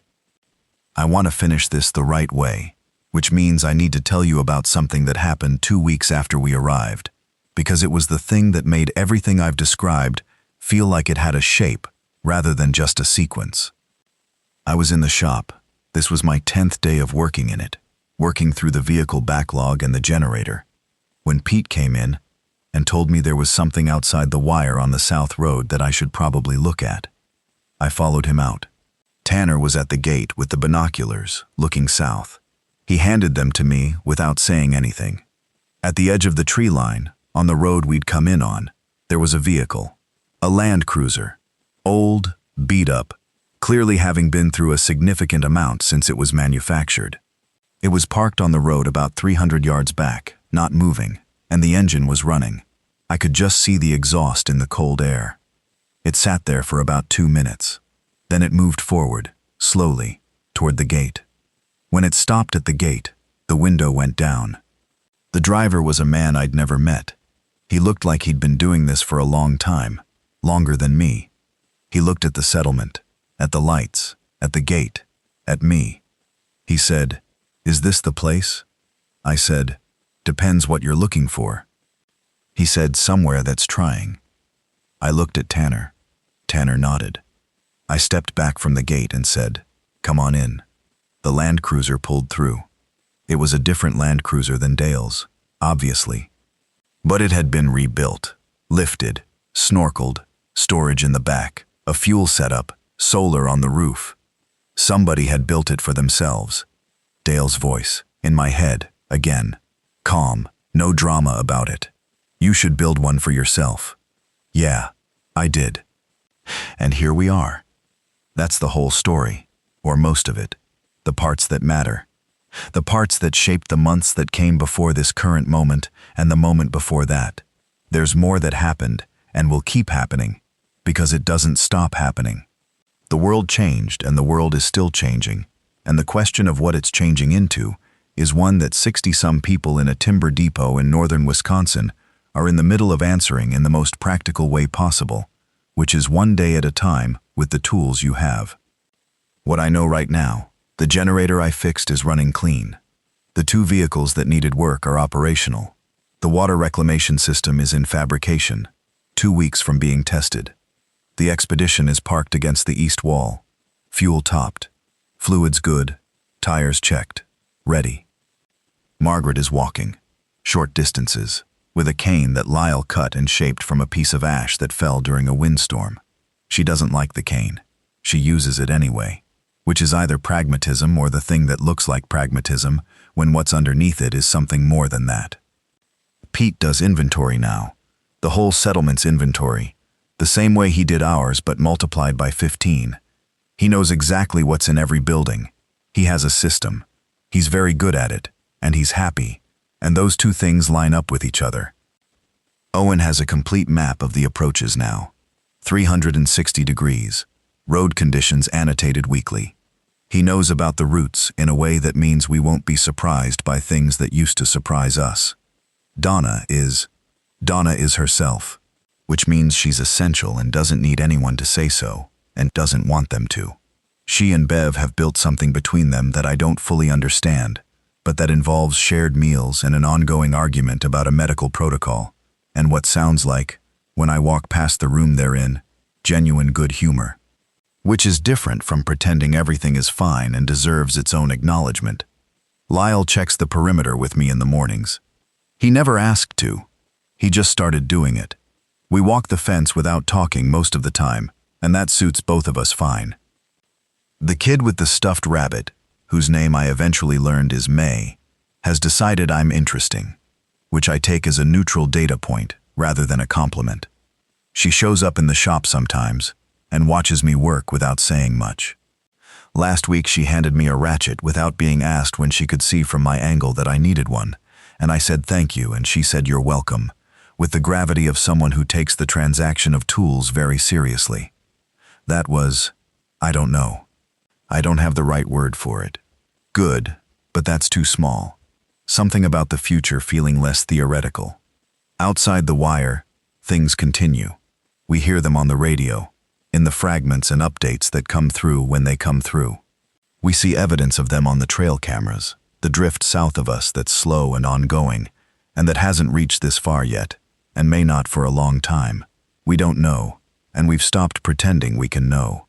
[SPEAKER 1] I want to finish this the right way, which means I need to tell you about something that happened 2 weeks after we arrived, because it was the thing that made everything I've described feel like it had a shape rather than just a sequence. I was in the shop. This was my 10th day of working in it, working through the vehicle backlog and the generator, when Pete came in and told me there was something outside the wire on the south road that I should probably look at. I followed him out. Tanner was at the gate with the binoculars, looking south. He handed them to me without saying anything. At the edge of the tree line, on the road we'd come in on, there was a vehicle, a Land Cruiser, old, beat up, clearly having been through a significant amount since it was manufactured. It was parked on the road about 300 yards back, not moving, and the engine was running. I could just see the exhaust in the cold air. It sat there for about 2 minutes. Then it moved forward, slowly, toward the gate. When it stopped at the gate, the window went down. The driver was a man I'd never met. He looked like he'd been doing this for a long time, longer than me. He looked at the settlement, at the lights, at the gate, at me. He said, "Is this the place?" I said, "Depends what you're looking for." He said, "Somewhere that's trying." I looked at Tanner. Tanner nodded. I stepped back from the gate and said, "Come on in." The Land Cruiser pulled through. It was a different Land Cruiser than Dale's, obviously. But it had been rebuilt, lifted, snorkeled, storage in the back, a fuel setup, solar on the roof. Somebody had built it for themselves. Dale's voice, in my head, again. Calm, no drama about it. "You should build one for yourself." Yeah, I did. And here we are. That's the whole story, or most of it. The parts that matter. The parts that shaped the months that came before this current moment and the moment before that. There's more that happened and will keep happening, because it doesn't stop happening. The world changed and the world is still changing, and the question of what it's changing into is one that 60-some people in a timber depot in northern Wisconsin are in the middle of answering in the most practical way possible, which is one day at a time with the tools you have. What I know right now, the generator I fixed is running clean. The 2 vehicles that needed work are operational. The water reclamation system is in fabrication, 2 weeks from being tested. The Expedition is parked against the east wall, fuel topped, fluids good, tires checked, ready. Margaret is walking, short distances, with a cane that Lyle cut and shaped from a piece of ash that fell during a windstorm. She doesn't like the cane. She uses it anyway, which is either pragmatism or the thing that looks like pragmatism when what's underneath it is something more than that. Pete does inventory now, the whole settlement's inventory, the same way he did ours but multiplied by 15. He knows exactly what's in every building. He has a system. He's very good at it, and he's happy, and those 2 things line up with each other. Owen has a complete map of the approaches now. 360 degrees, road conditions annotated weekly. He knows about the routes in a way that means we won't be surprised by things that used to surprise us. Donna is herself, which means she's essential and doesn't need anyone to say so, and doesn't want them to. She and Bev have built something between them that I don't fully understand, but that involves shared meals and an ongoing argument about a medical protocol, and what sounds like, when I walk past the room they're in, genuine good humor. Which is different from pretending everything is fine and deserves its own acknowledgement. Lyle checks the perimeter with me in the mornings. He never asked to. He just started doing it. We walk the fence without talking most of the time, and that suits both of us fine. The kid with the stuffed rabbit, whose name I eventually learned is May, has decided I'm interesting, which I take as a neutral data point rather than a compliment. She shows up in the shop sometimes and watches me work without saying much. Last week she handed me a ratchet without being asked when she could see from my angle that I needed one, and I said thank you and she said you're welcome, with the gravity of someone who takes the transaction of tools very seriously. That was, I don't know. I don't have the right word for it. Good, but that's too small. Something about the future feeling less theoretical. Outside the wire, things continue. We hear them on the radio, in the fragments and updates that come through when they come through. We see evidence of them on the trail cameras, the drift south of us that's slow and ongoing, and that hasn't reached this far yet, and may not for a long time. We don't know, and we've stopped pretending we can know.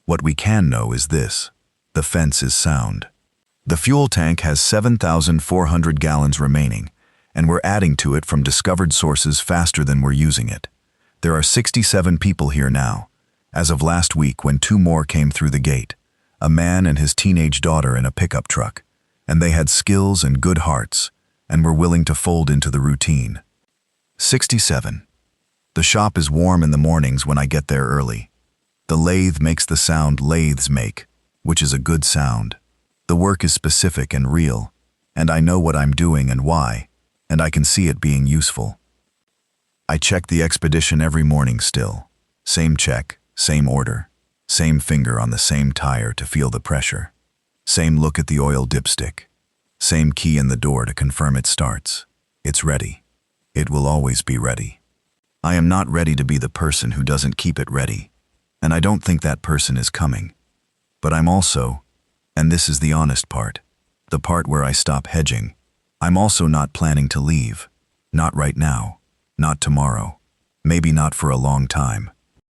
[SPEAKER 1] What we can know is this: the fence is sound. The fuel tank has 7,400 gallons remaining, and we're adding to it from discovered sources faster than we're using it. There are 67 people here now, as of last week when 2 more came through the gate, a man and his teenage daughter in a pickup truck, and they had skills and good hearts, and were willing to fold into the routine. 67. The shop is warm in the mornings when I get there early. The lathe makes the sound lathes make, which is a good sound. The work is specific and real, and I know what I'm doing and why, and I can see it being useful. I check the expedition every morning still. Same check, same order, same finger on the same tire to feel the pressure, same look at the oil dipstick, same key in the door to confirm it starts. It's ready. It will always be ready. I am not ready to be the person who doesn't keep it ready, and I don't think that person is coming. But I'm also, and this is the honest part, the part where I stop hedging, I'm also not planning to leave. Not right now. Not tomorrow. Maybe not for a long time.